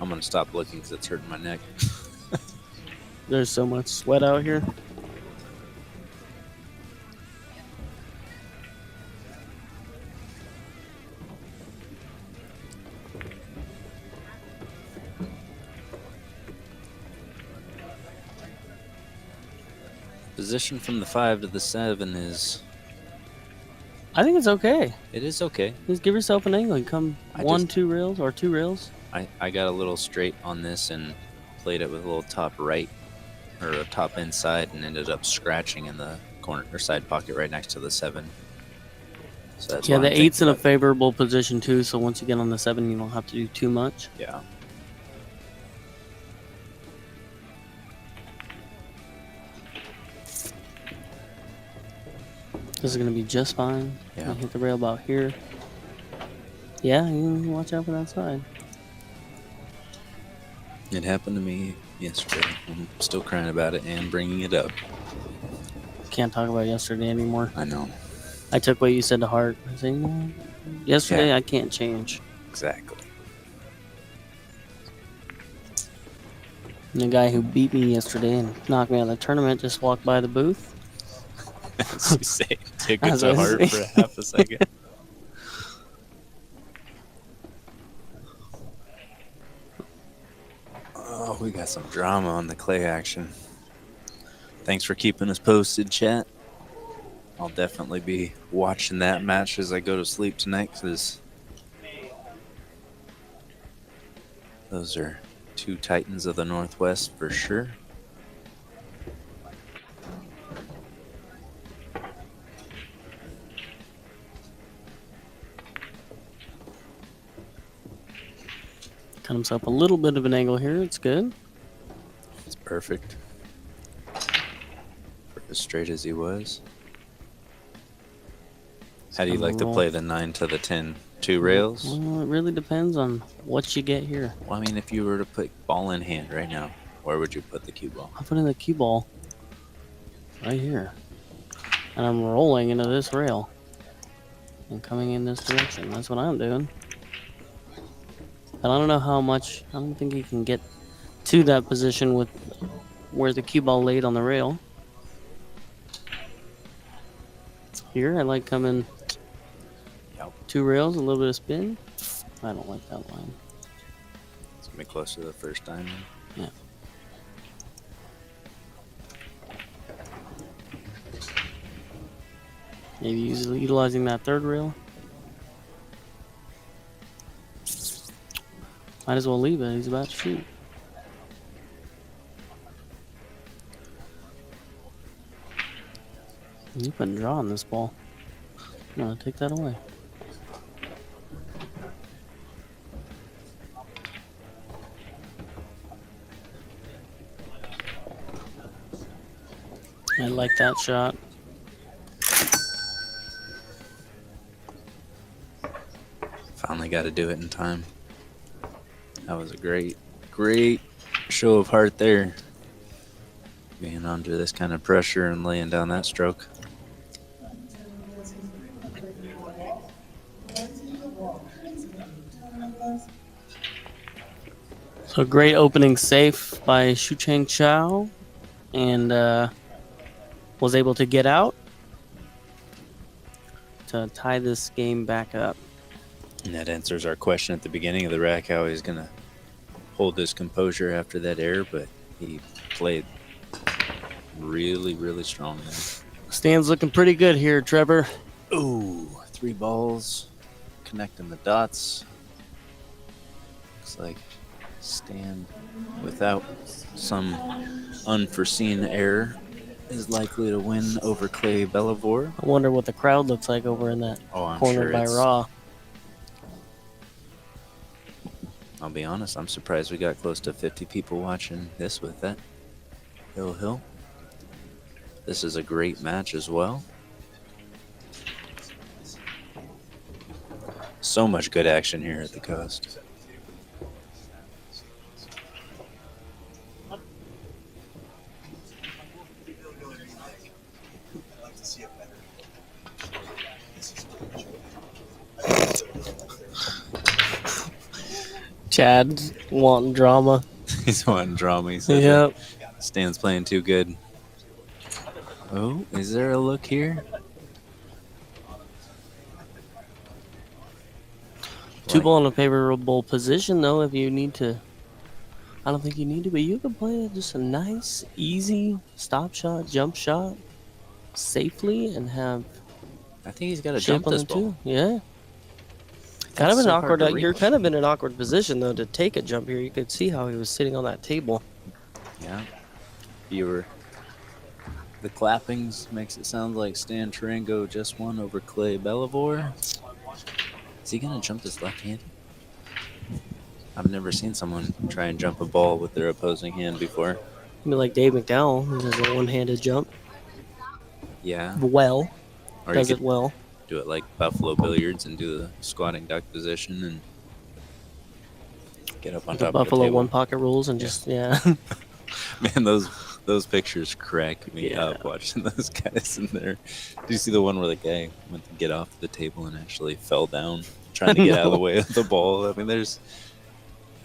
B: I'm gonna stop looking because it's hurting my neck.
C: There's so much sweat out here.
B: Position from the 5 to the 7 is...
C: I think it's okay.
B: It is okay.
C: Just give yourself an angle and come
B: I
C: 2 rails or 2 rails.
B: I got a little straight on this and played it with a little top right or a top inside and ended up scratching in the corner or side pocket right next to the 7. So that's
C: Yeah,
B: why
C: the
B: I'm
C: 8's in a
B: thinking
C: favorable position too, so once you get on the 7, you don't have to do too much.
B: about- Yeah.
C: This is going to be just fine.
B: Yeah.
C: I hit the rail about here. Yeah, you watch out for that side.
B: It happened to me yesterday. I'm still crying about it and bringing it up.
C: Can't talk about yesterday anymore.
B: I know.
C: I took what you said to heart. I said, no, yesterday I can't change.
B: Exactly.
C: And the guy who beat me yesterday and knocked me out of the tournament just walked by the booth.
B: You say took it
C: That's
B: to
C: what I
B: heart
C: say.
B: for a half a second. Oh, we got some drama on the clay action. Thanks for keeping us posted, chat. I'll definitely be watching that match as I go to sleep tonight, because those are two titans of the Northwest for sure.
C: Cut himself a little bit of an angle here. It's good.
B: It's perfect. For as straight as he was. How do you like to play the 9 to the 10? 2 rails?
C: Well, it really depends on what you get here.
B: Well, I mean, if you were to put ball in hand right now, where would you put the cue ball?
C: I'll put in the cue ball right here. And I'm rolling into this rail. And coming in this direction. That's what I'm doing. But I don't know how much. I don't think he can get to that position with where the cue ball laid on the rail. Here, I like coming 2 rails, a little bit of spin. I don't like that line.
B: It's going to be close to the first time.
C: Yeah. Maybe utilizing that 3rd rail. Might as well leave it. He's about to shoot. You put draw on this ball. No, take that away. I like that shot.
B: Finally got to do it in time. That was a great show of heart there. Being under this kind of pressure and laying down that stroke.
C: So great opening safe by SHUCHENG CHAO, and was able to get out to tie this game back up.
B: And that answers our question at the beginning of the rack, how he's going to hold his composure after that error, but he played really strong there.
C: Stan's looking pretty good here, Trevor.
B: Ooh, 3 balls, connecting the dots. Looks like Stan, without some unforeseen error, is likely to win over Clay Bellavore.
C: I wonder what the crowd looks like over in that
B: I'm
C: corner
B: sure
C: by Raw.
B: I'll be honest, I'm surprised we got close to 50 people watching this with that. Hill. This is a great match as well. So much good action here at the Coast.
C: Chad wanting drama.
B: He's wanting drama. He said
C: Yep.
B: Stan's playing too good. Oh, is there a look here?
C: Two ball in a favorable position, though, if you need to. I don't think you need to, but you can play just a nice, easy stop shot, jump shot safely and have.
B: I think he's got to
C: shape
B: jump
C: on
B: this
C: the
B: ball.
C: two. Yeah. Kind of an
B: so hard
C: awkward.
B: to
C: You're
B: reach.
C: kind of in an awkward position though to take a jump here. You could see how he was sitting on that table.
B: Yeah. The clappings makes it sound like Stan Tarango just won over Clay Bellavore. Is he gonna jump this left-handed? I've never seen someone try and jump a ball with their opposing hand before.
C: I mean, like Dave McDowell, who does a one-handed jump.
B: Yeah.
C: Well,
B: Or
C: does
B: you
C: it
B: could
C: well.
B: do it like Buffalo Billiards and do the squatting duck position and get up on
C: The
B: top
C: Buffalo
B: of the table.
C: one pocket rules and just yeah.
B: Man, those pictures crack me up watching those guys in there. Do you see the one where the guy went to get off the table and actually fell down trying to get out of the way of the ball? I mean, there's...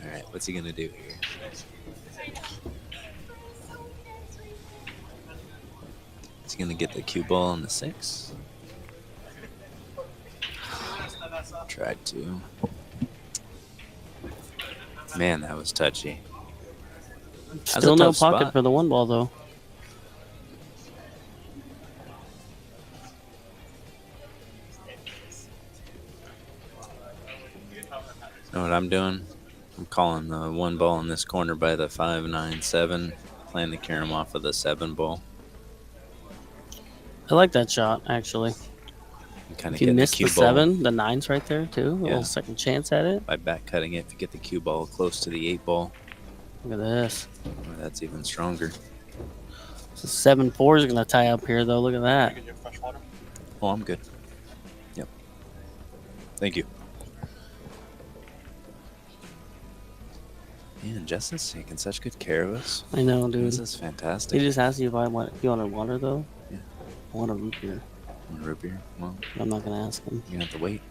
B: All right, what's he going to do here? He's gonna get the cue ball on the 6. Tried to. Man, that was touchy. That's a
C: Still no
B: tough
C: pocket
B: spot.
C: for the 1 ball, though.
B: Know what I'm doing? I'm calling the 1 ball in this corner by the 5, 9, 7. Plan to carry him off of the 7 ball.
C: I like that shot, actually.
B: Kind
C: If
B: of
C: you
B: get
C: miss
B: the cue
C: the
B: ball
C: 7, the 9's right there, too. A little second chance at it.
B: by back cutting it. If you get the cue ball close to the 8 ball,
C: Look at this.
B: that's even stronger.
C: So 7-4 is going to tie up here, though. Look at that.
E: Get your fresh water.
B: Oh, I'm good. Yep. Thank you. Man, Justin's taking such good care of us.
C: I know, dude.
B: This is fantastic.
C: He just asked you if you wanted water, though.
B: Yeah.
C: I want a root beer.
B: Want a root beer? Well,
C: I'm not going to ask him.
B: you're gonna have to wait.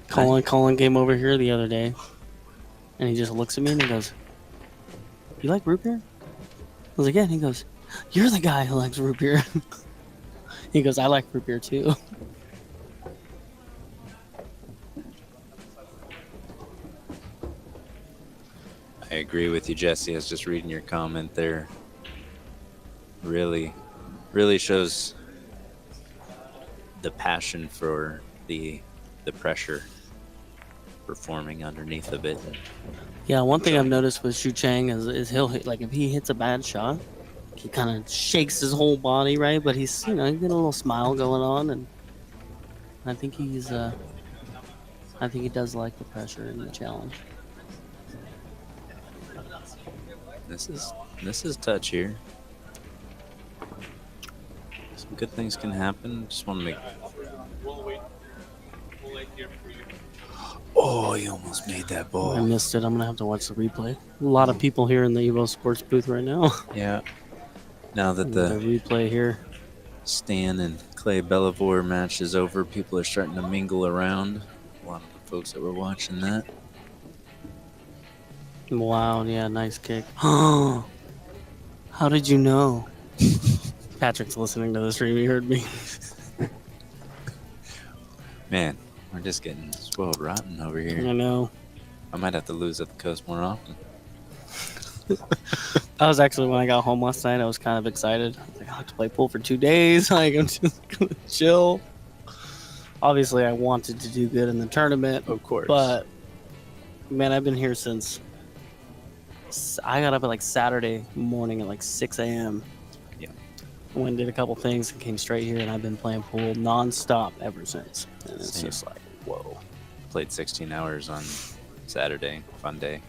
C: Colin came over here the other day, and he just looks at me and he goes, "You like root beer?" I was like, "Yeah." And he goes, "You're the guy who likes root beer." He goes, "I like root beer too."
B: I agree with you, Jesse. I was just reading your comment there. Really shows the passion for the pressure performing underneath of it.
C: Yeah, one thing I've noticed with SHUCHENG is he'll hit, like if he hits a bad shot, he kind of shakes his whole body, right? But he's he's getting a little smile going on, and I think he does like the pressure and the challenge.
B: This is touch here. Some good things can happen. Just want to make.
E: We'll wait here for you.
B: Oh, he almost made that ball.
C: I missed it. I'm gonna have to watch the replay. A lot of people here in the EvoSports booth right now.
B: Yeah. Now that
C: The
B: the
C: replay here.
B: Stan and Clay Bellavore match is over, people are starting to mingle around. A lot of the folks that were watching that.
C: Wow, yeah, nice kick. How did you know? Patrick's listening to the stream. He heard me.
B: Man, we're just getting spoiled rotten over
C: I
B: here.
C: know.
B: I might have to lose at the coast more often.
C: I was actually, when I got home last night, I was kind of excited. I was like, I have to play pool for 2 days. Like, I'm just gonna chill. Obviously, I wanted to do good in the tournament.
B: Of course.
C: But, man, I've been here since... I got up at like Saturday morning at like 6 a.m.
B: Yeah.
C: Went and did a couple things and came straight here, and I've been playing pool nonstop ever since. And it's
B: Same.
C: just like, whoa.
B: Played 16 hours on Saturday. Fun day.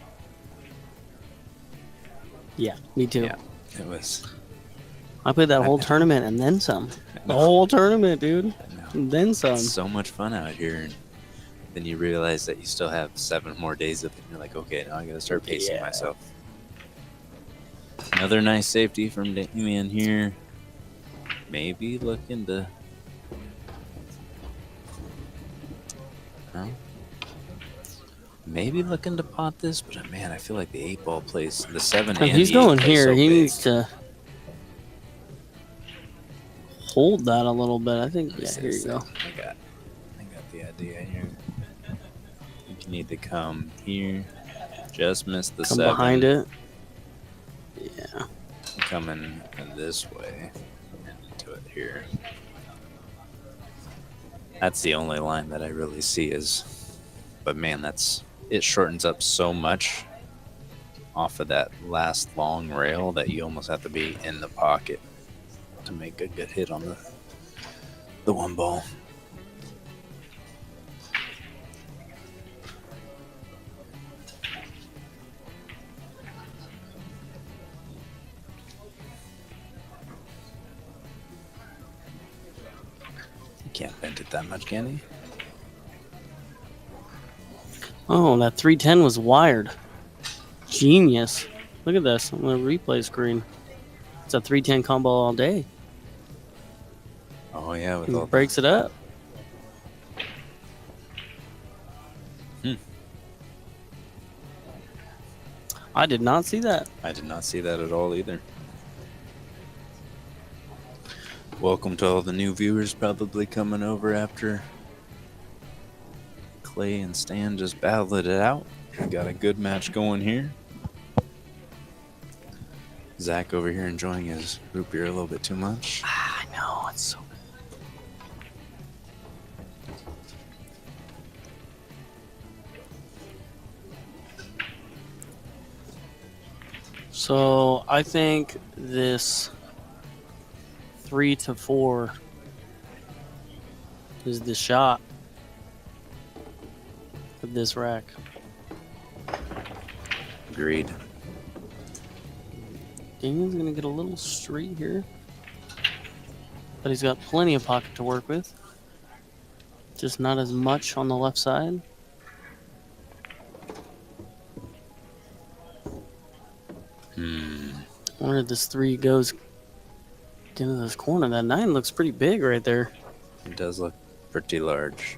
C: Yeah, me too.
B: Yeah, it was.
C: I played that whole tournament and then some. The whole tournament, dude. And then some.
B: It's so much fun out here. And then you realize that you still have 7 more days of it. And you're like, okay, now I got to start pacing
C: Yeah.
B: myself. Another nice safety from DAMIAN here. Maybe looking to. No. Maybe looking to pot this, but man, I feel like the 8 ball plays the 7.
C: If
B: and
C: he's
B: the 8
C: going
B: play
C: here,
B: so
C: he
B: big.
C: needs to hold that a little bit. I think, yeah, here you go.
B: I got the idea here. I think you need to come here. Just missed the
C: Come
B: 7.
C: behind it. Yeah.
B: Coming this way to it here. That's the only line that I really see is, but man, it shortens up so much off of that last long rail that you almost have to be in the pocket to make a good hit on the 1 ball. You can't bend it that much, can you?
C: Oh, that 310 was wired. Genius. Look at this on the replay screen. It's a 310 combo all day.
B: Oh yeah, with
C: He
B: all
C: breaks it up. I did not see that.
B: I did not see that at all either. Welcome to all the new viewers probably coming over after Clay and Stan just battled it out. We got a good match going here. Zach over here enjoying his root beer a little bit too much.
C: I know, it's so good. So I think this 3 to 4 is the shot of this rack.
B: Agreed.
C: Damian's gonna get a little straight here, but he's got plenty of pocket to work with. Just not as much on the left side. I wonder if this 3 goes into this corner. That 9 looks pretty big right there.
B: It does look pretty large.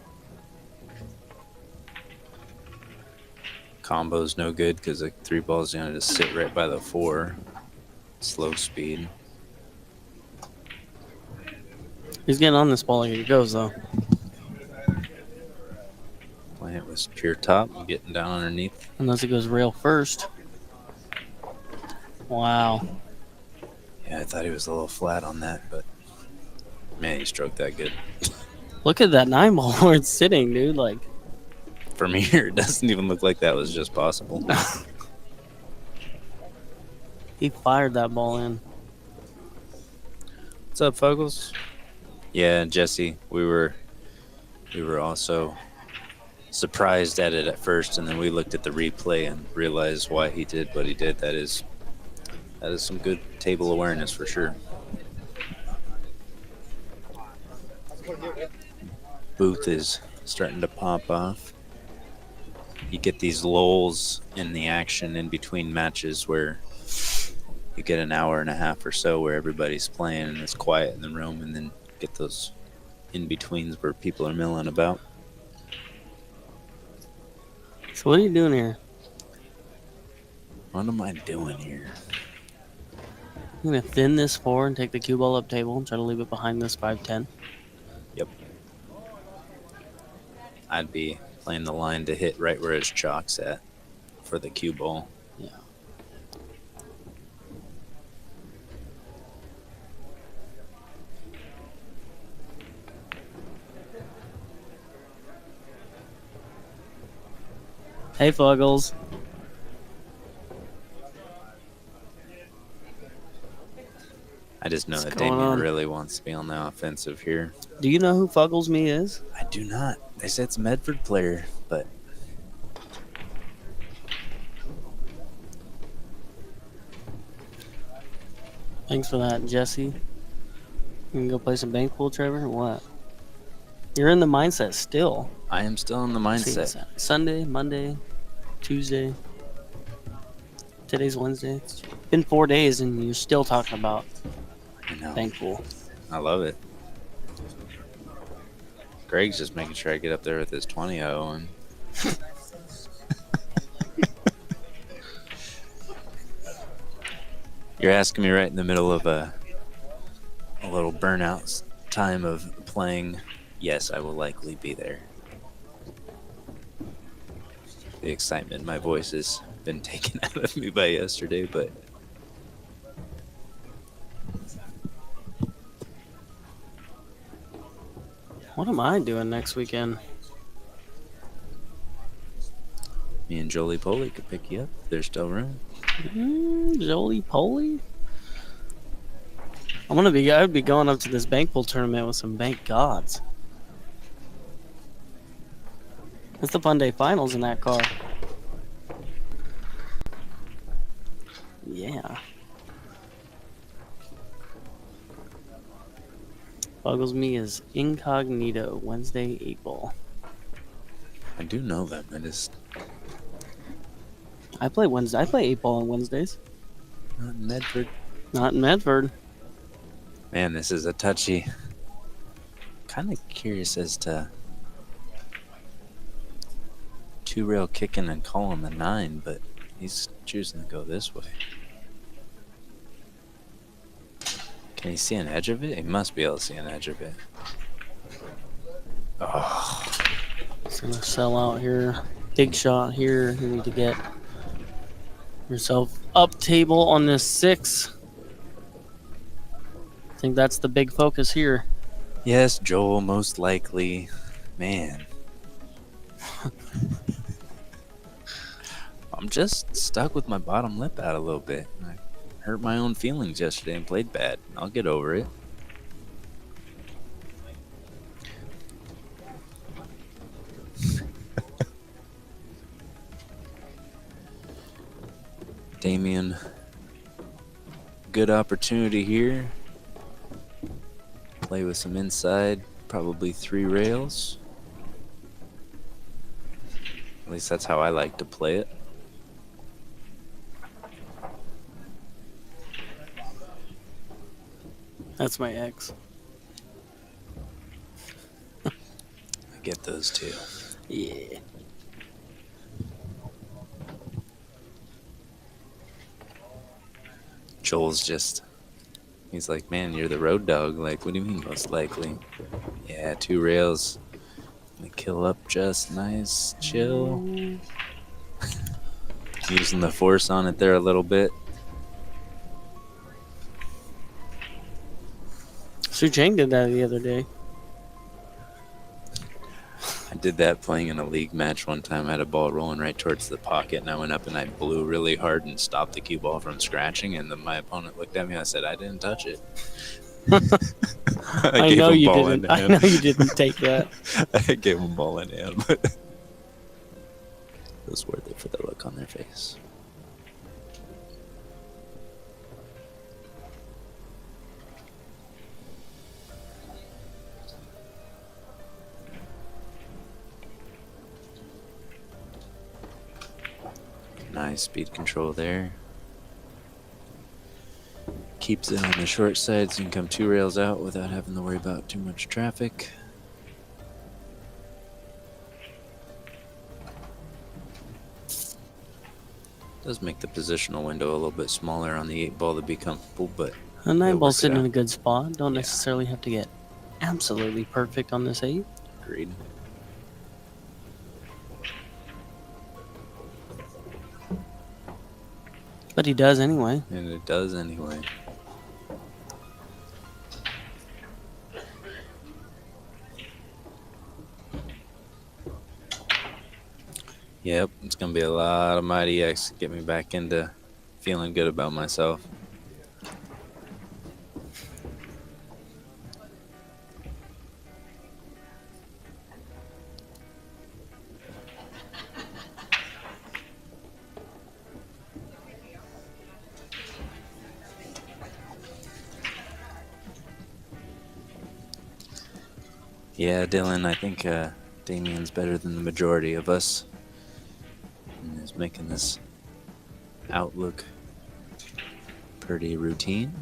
B: Combo's no good because the 3 ball's gonna just sit right by the 4. Slow speed.
C: He's getting on this ball like it goes, though.
B: Playing it with pure top and getting down underneath.
C: Unless it goes rail first. Wow.
B: Yeah, I thought he was a little flat on that, but man, he stroked that good.
C: Look at that 9 ball where it's sitting, dude. Like,
B: From here, it doesn't even look like that was just possible.
C: he fired that ball in.
B: What's up, Fuggles? Yeah, Jesse, we were also surprised at it at first, and then we looked at the replay and realized why he did what he did. That is some good table awareness for sure. Booth is starting to pop off. You get these lulls in the action in between matches where you get an hour and a half or so where everybody's playing and it's quiet in the room, and then get those in-betweens where people are milling about.
C: So what are you doing here?
B: What am I doing here?
C: I'm going to thin this 4 and take the cue ball up table and try to leave it behind this 5-10.
B: Yep. I'd be playing the line to hit right where his chalk's at for the cue ball.
C: Yeah. Hey, Fuggles.
B: I just know
C: What's
B: that
C: going
B: Damian
C: on?
B: really wants to be on the offensive here.
C: Do you know who Fuggles me is?
B: I do not. They said it's a Medford player, but
C: Thanks for that, Jesse. You can go play some bank pool, Trevor, or what? You're in the mindset still.
B: I am still in the
C: See,
B: mindset.
C: it's Sunday, Monday, Tuesday. Today's Wednesday. It's been 4 days and you're still talking about
B: I know.
C: bank pool.
B: I love it. Greg's just making sure I get up there with his 20-0 and you're asking me right in the middle of a little burnout time of playing. Yes, I will likely be there. The excitement in my voice has been taken out of me by yesterday, but
C: What am I doing next weekend?
B: me and Jolie Polly could pick you up. There's still room.
C: Jolie Polly? I'd be going up to this bank pool tournament with some bank gods. It's the Fun Day Finals in that car. Yeah. Buggles me is Incognito Wednesday 8 ball.
B: I do know them. I just
C: I play Wednesday. I play 8 ball on Wednesdays.
B: not in Medford.
C: Not in Medford.
B: Man, this is a touchy. Kind of curious as to 2-rail kicking and calling the 9, but He's choosing to go this way. Can he see an edge of it? He must be able to see an edge of it. Oh,
C: It's gonna sell out here. Big shot here. You need to get yourself up table on this 6. I think that's the big focus here.
B: yes, Joel, most likely. Man. I'm just stuck with my bottom lip out a little bit. I hurt my own feelings yesterday and played bad. I'll get over it. Damian, good opportunity here. Play with some inside, probably 3 rails. At least that's how I like to play it.
C: That's my ex.
B: I get those too.
C: Yeah.
B: Joel's just, he's like, man, you're the road dog. Like, what do you mean most likely? Yeah, 2 rails. Gonna kill up just nice, chill. Using the force on it there a little bit.
C: SHUCHENG did that the other day.
B: I did that playing in a league match one time. I had a ball rolling right towards the pocket, and I went up and I blew really hard and stopped the cue ball from scratching. And then my opponent looked at me. I said, I didn't touch it.
C: I know you didn't. I know you didn't take that.
B: I gave him ball in hand, but it was worth it for the look on their face. Nice speed control there. Keeps it on the short side so you can come 2 rails out without having to worry about too much traffic. Does make the positional window a little bit smaller on the 8 ball to be comfortable, but
C: A 9
B: It'll
C: ball's
B: work
C: sitting
B: out.
C: in a good spot. Don't
B: Yeah.
C: necessarily have to get absolutely perfect on this 8.
B: agreed.
C: But he does anyway.
B: And it does anyway. Yep, it's going to be a lot of Mighty X to get me back into feeling good about myself. Yeah, Dylan, I think Damian's better than the majority of us. And is making this outlook pretty routine.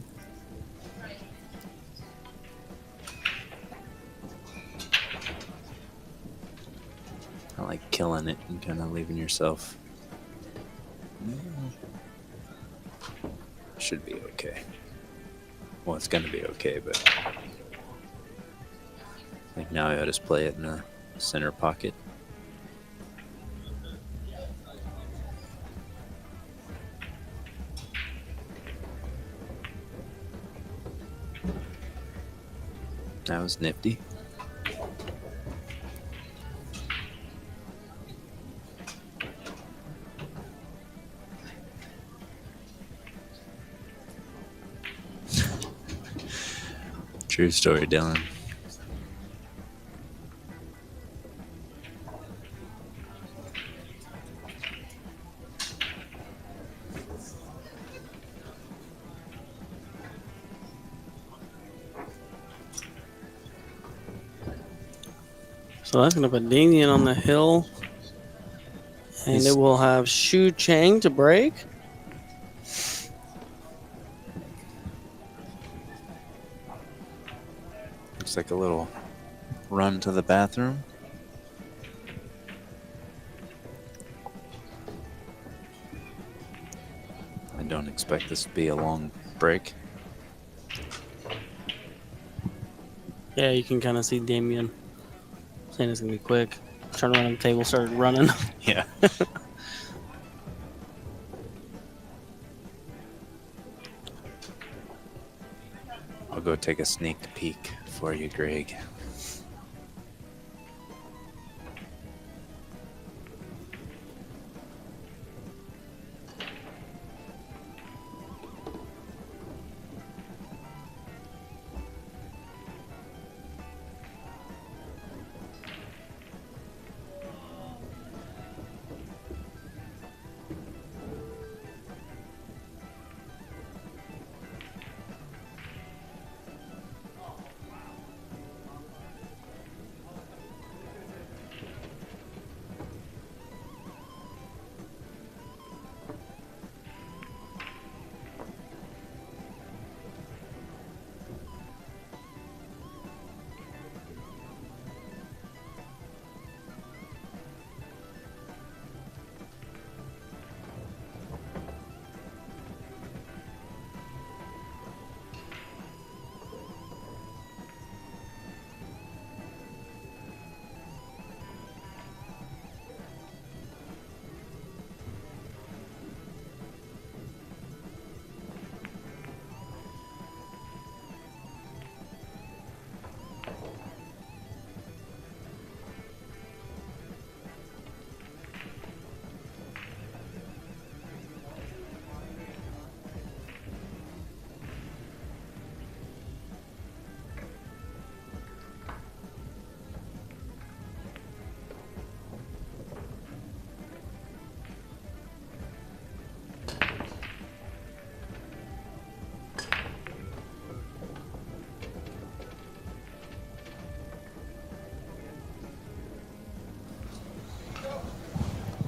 B: I like killing it and kind of leaving yourself. Should be okay. Well, it's going to be okay, but I think now I just play it in the center pocket. That was nifty. True story, Dylan.
C: So that's going to put Damian on the hill. And
B: He's-
C: it will have SHUCHENG to break.
B: Looks like a little run to the bathroom. don't expect this to be a long break.
C: Yeah, you can kind of see Damien saying it's going to be quick. Turned around on the table, started running.
B: Yeah. I'll go take a sneak peek for you, Greg.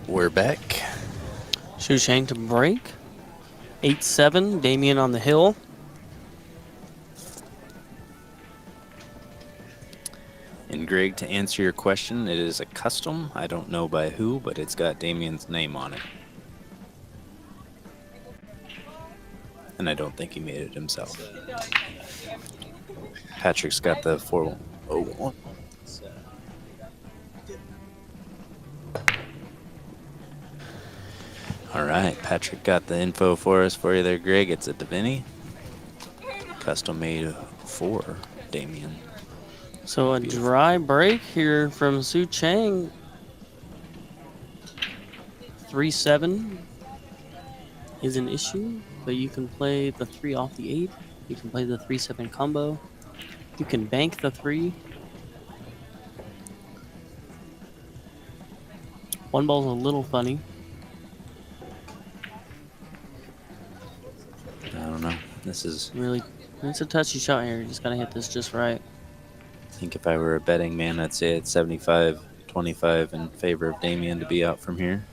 B: We're back.
C: Shucheng to break. 8-7. Damien on the hill.
B: And Greg, to answer your question, it is a custom. I don't know by who, but it's got Damien's name on it. And I don't think he made it himself. Patrick's got the 401. All right, Patrick got the info for us for you there, Greg. It's a Davini, custom made for Damien.
C: So a dry break here from Shucheng. 3-7 is an issue, but you can play the 3 off the 8. You can play the 3-7 combo. You can bank the 3. One ball's a little funny.
B: I don't know. This is,
C: Really, it's a touchy shot here. You just gotta hit this just right.
B: I think if I were a betting man, I'd say it's 75-25 in favor of Damien to be out from here.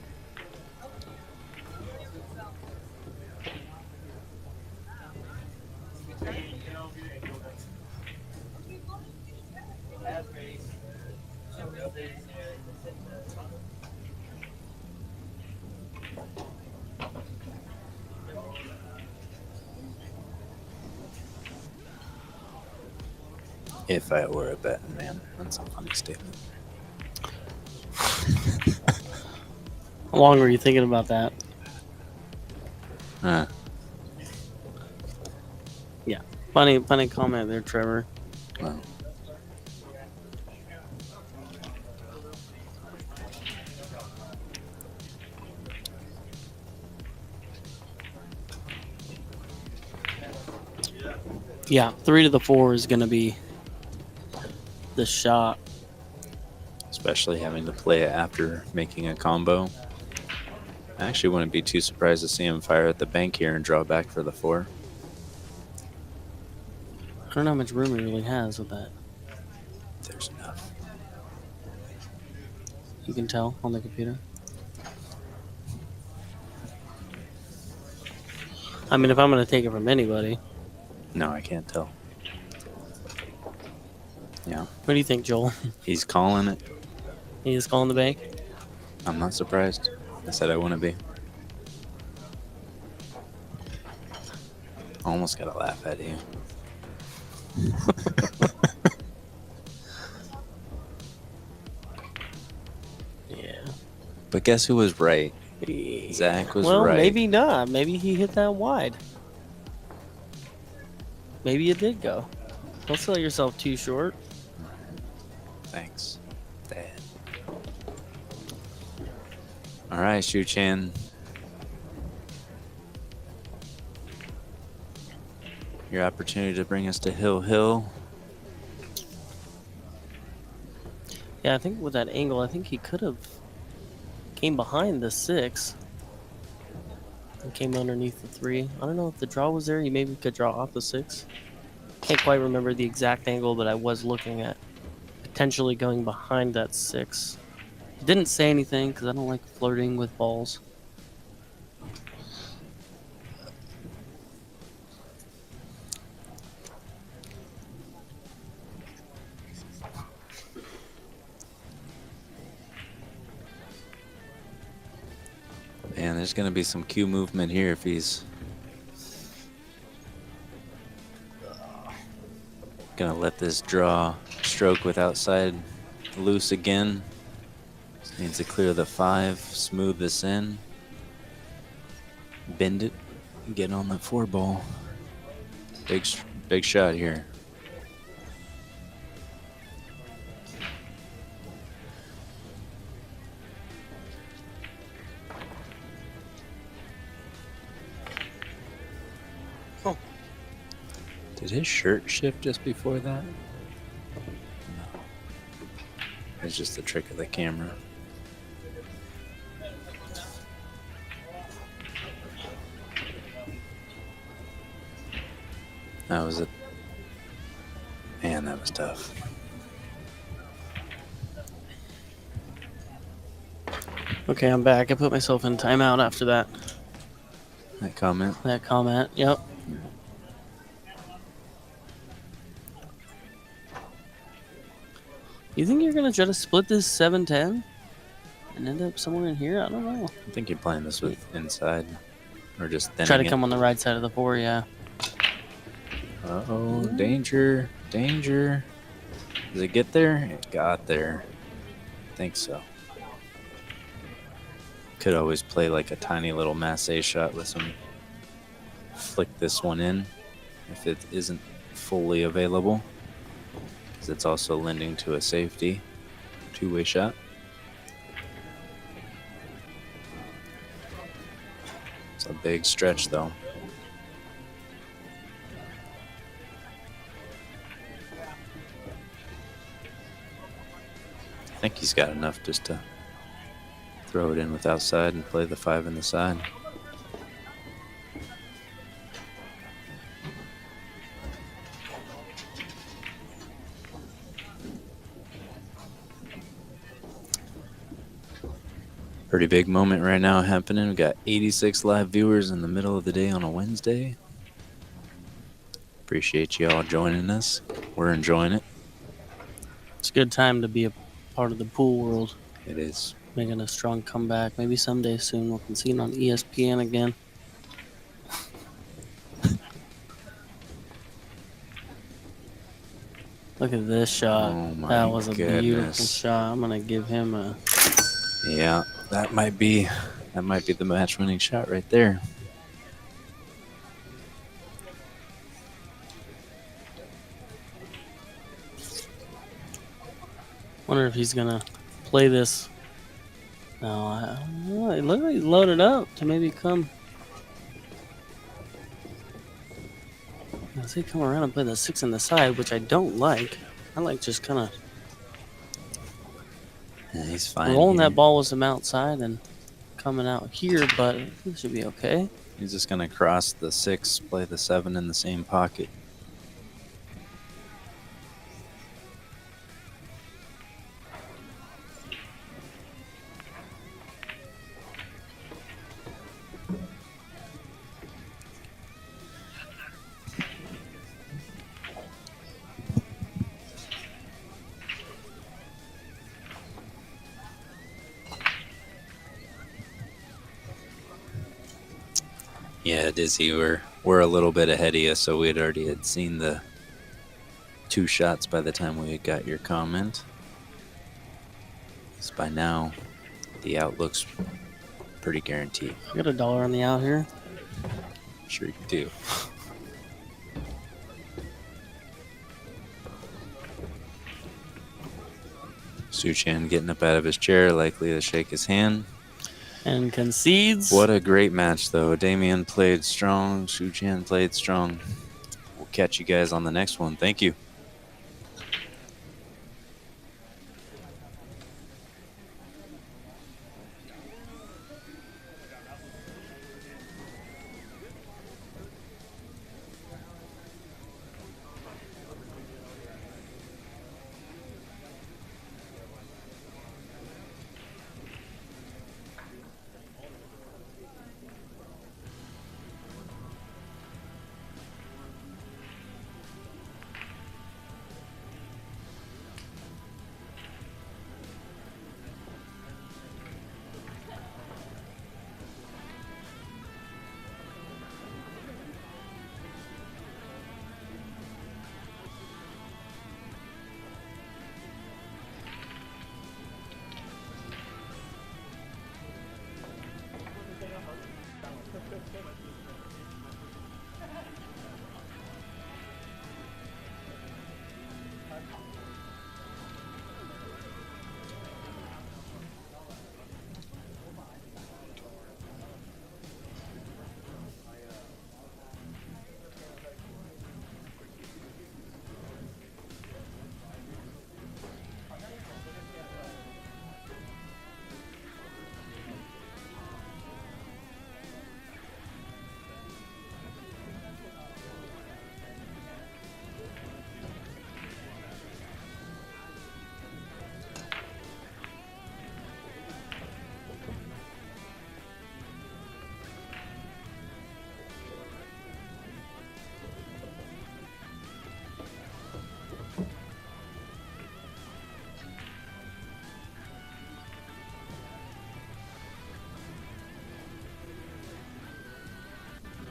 B: If I were a betting man. That's a funny statement.
C: How long were you thinking about that? Yeah, funny comment there, Trevor.
B: Well,
C: Yeah, 3 to the 4 is gonna be the shot.
B: especially having to play it after making a combo. I actually wouldn't be too surprised to see him fire at the bank here and draw back for the 4.
C: I don't know how much room he really has with that.
B: There's enough.
C: You can tell on the computer. I mean, if I'm gonna take it from anybody,
B: No, I can't tell. Yeah,
C: what do you think, Joel?
B: he's calling it.
C: He is calling the bank.
B: I'm not surprised. I said I wouldn't be. Almost gotta laugh at you.
C: Yeah.
B: But guess who was right? Zach was
C: well,
B: right.
C: maybe not. Maybe he hit that wide. Maybe it did go. Don't sell yourself too short.
B: Thanks, Dad. All right, Shuchen. Your opportunity to bring us to Hill.
C: Yeah, I think with that angle, I think he could have came behind the 6 and came underneath the 3. I don't know if the draw was there. He maybe could draw off the 6. Can't quite remember the exact angle, but I was looking at potentially going behind that 6. Didn't say anything because I don't like flirting with balls.
B: Man, there's gonna be some cue movement here if he's gonna let this draw stroke with outside loose again. Just needs to clear the 5, smooth this in, bend it, and get on that 4 ball. Big shot here.
C: Oh.
B: Did his shirt shift just before that? No. It's just the trick of the camera. That was it. Man, that was tough.
C: Okay, I'm back. I put myself in timeout after that.
B: That comment.
C: That comment. Yep. You think you're gonna try to split this 7-10 and end up somewhere in here? I don't know.
B: I think you're playing this with inside, or just thinning
C: Try to
B: it.
C: come on the right side of the 4. Yeah.
B: Uh-oh, danger, danger. Does it get there? It got there. I think so. Could always play like a tiny little masse shot with some flick this one in if it isn't fully available, because it's also lending to a safety two-way shot. It's a big stretch though. I think he's got enough just to throw it in with outside and play the 5 in the side. Pretty big moment right now happening. We got 86 live viewers in the middle of the day on a Wednesday. Appreciate you all joining us. We're enjoying it.
C: It's a good time to be a part of the pool world.
B: It is.
C: Making a strong comeback. Maybe someday soon we'll can see it on ESPN again. Look at this shot.
B: Oh my
C: That was a beautiful
B: goodness.
C: shot. I'm gonna give him a.
B: Yeah, that might be the match-winning shot right there.
C: Wonder if he's gonna play this. No, I don't know. It looked like he's loaded up to maybe come. I say come around and play the 6 in the side, which I don't like. I like just kind of
B: Yeah, he's fine.
C: rolling
B: here.
C: that ball with some outside and coming out here, but it should be okay.
B: He's just gonna cross the 6, play the 7 in the same pocket. Yeah, Dizzy, we're we're a little bit ahead of you, so we had seen the 2 shots by the time we had got your comment. So by now, the out looks pretty guaranteed.
C: I got $1 on the out here.
B: Sure you do. Suchan getting up out of his chair, likely to shake his hand.
C: And concedes.
B: What a great match, though. DAMIAN played strong. Suchan played strong. We'll catch you guys on the next one. Thank you.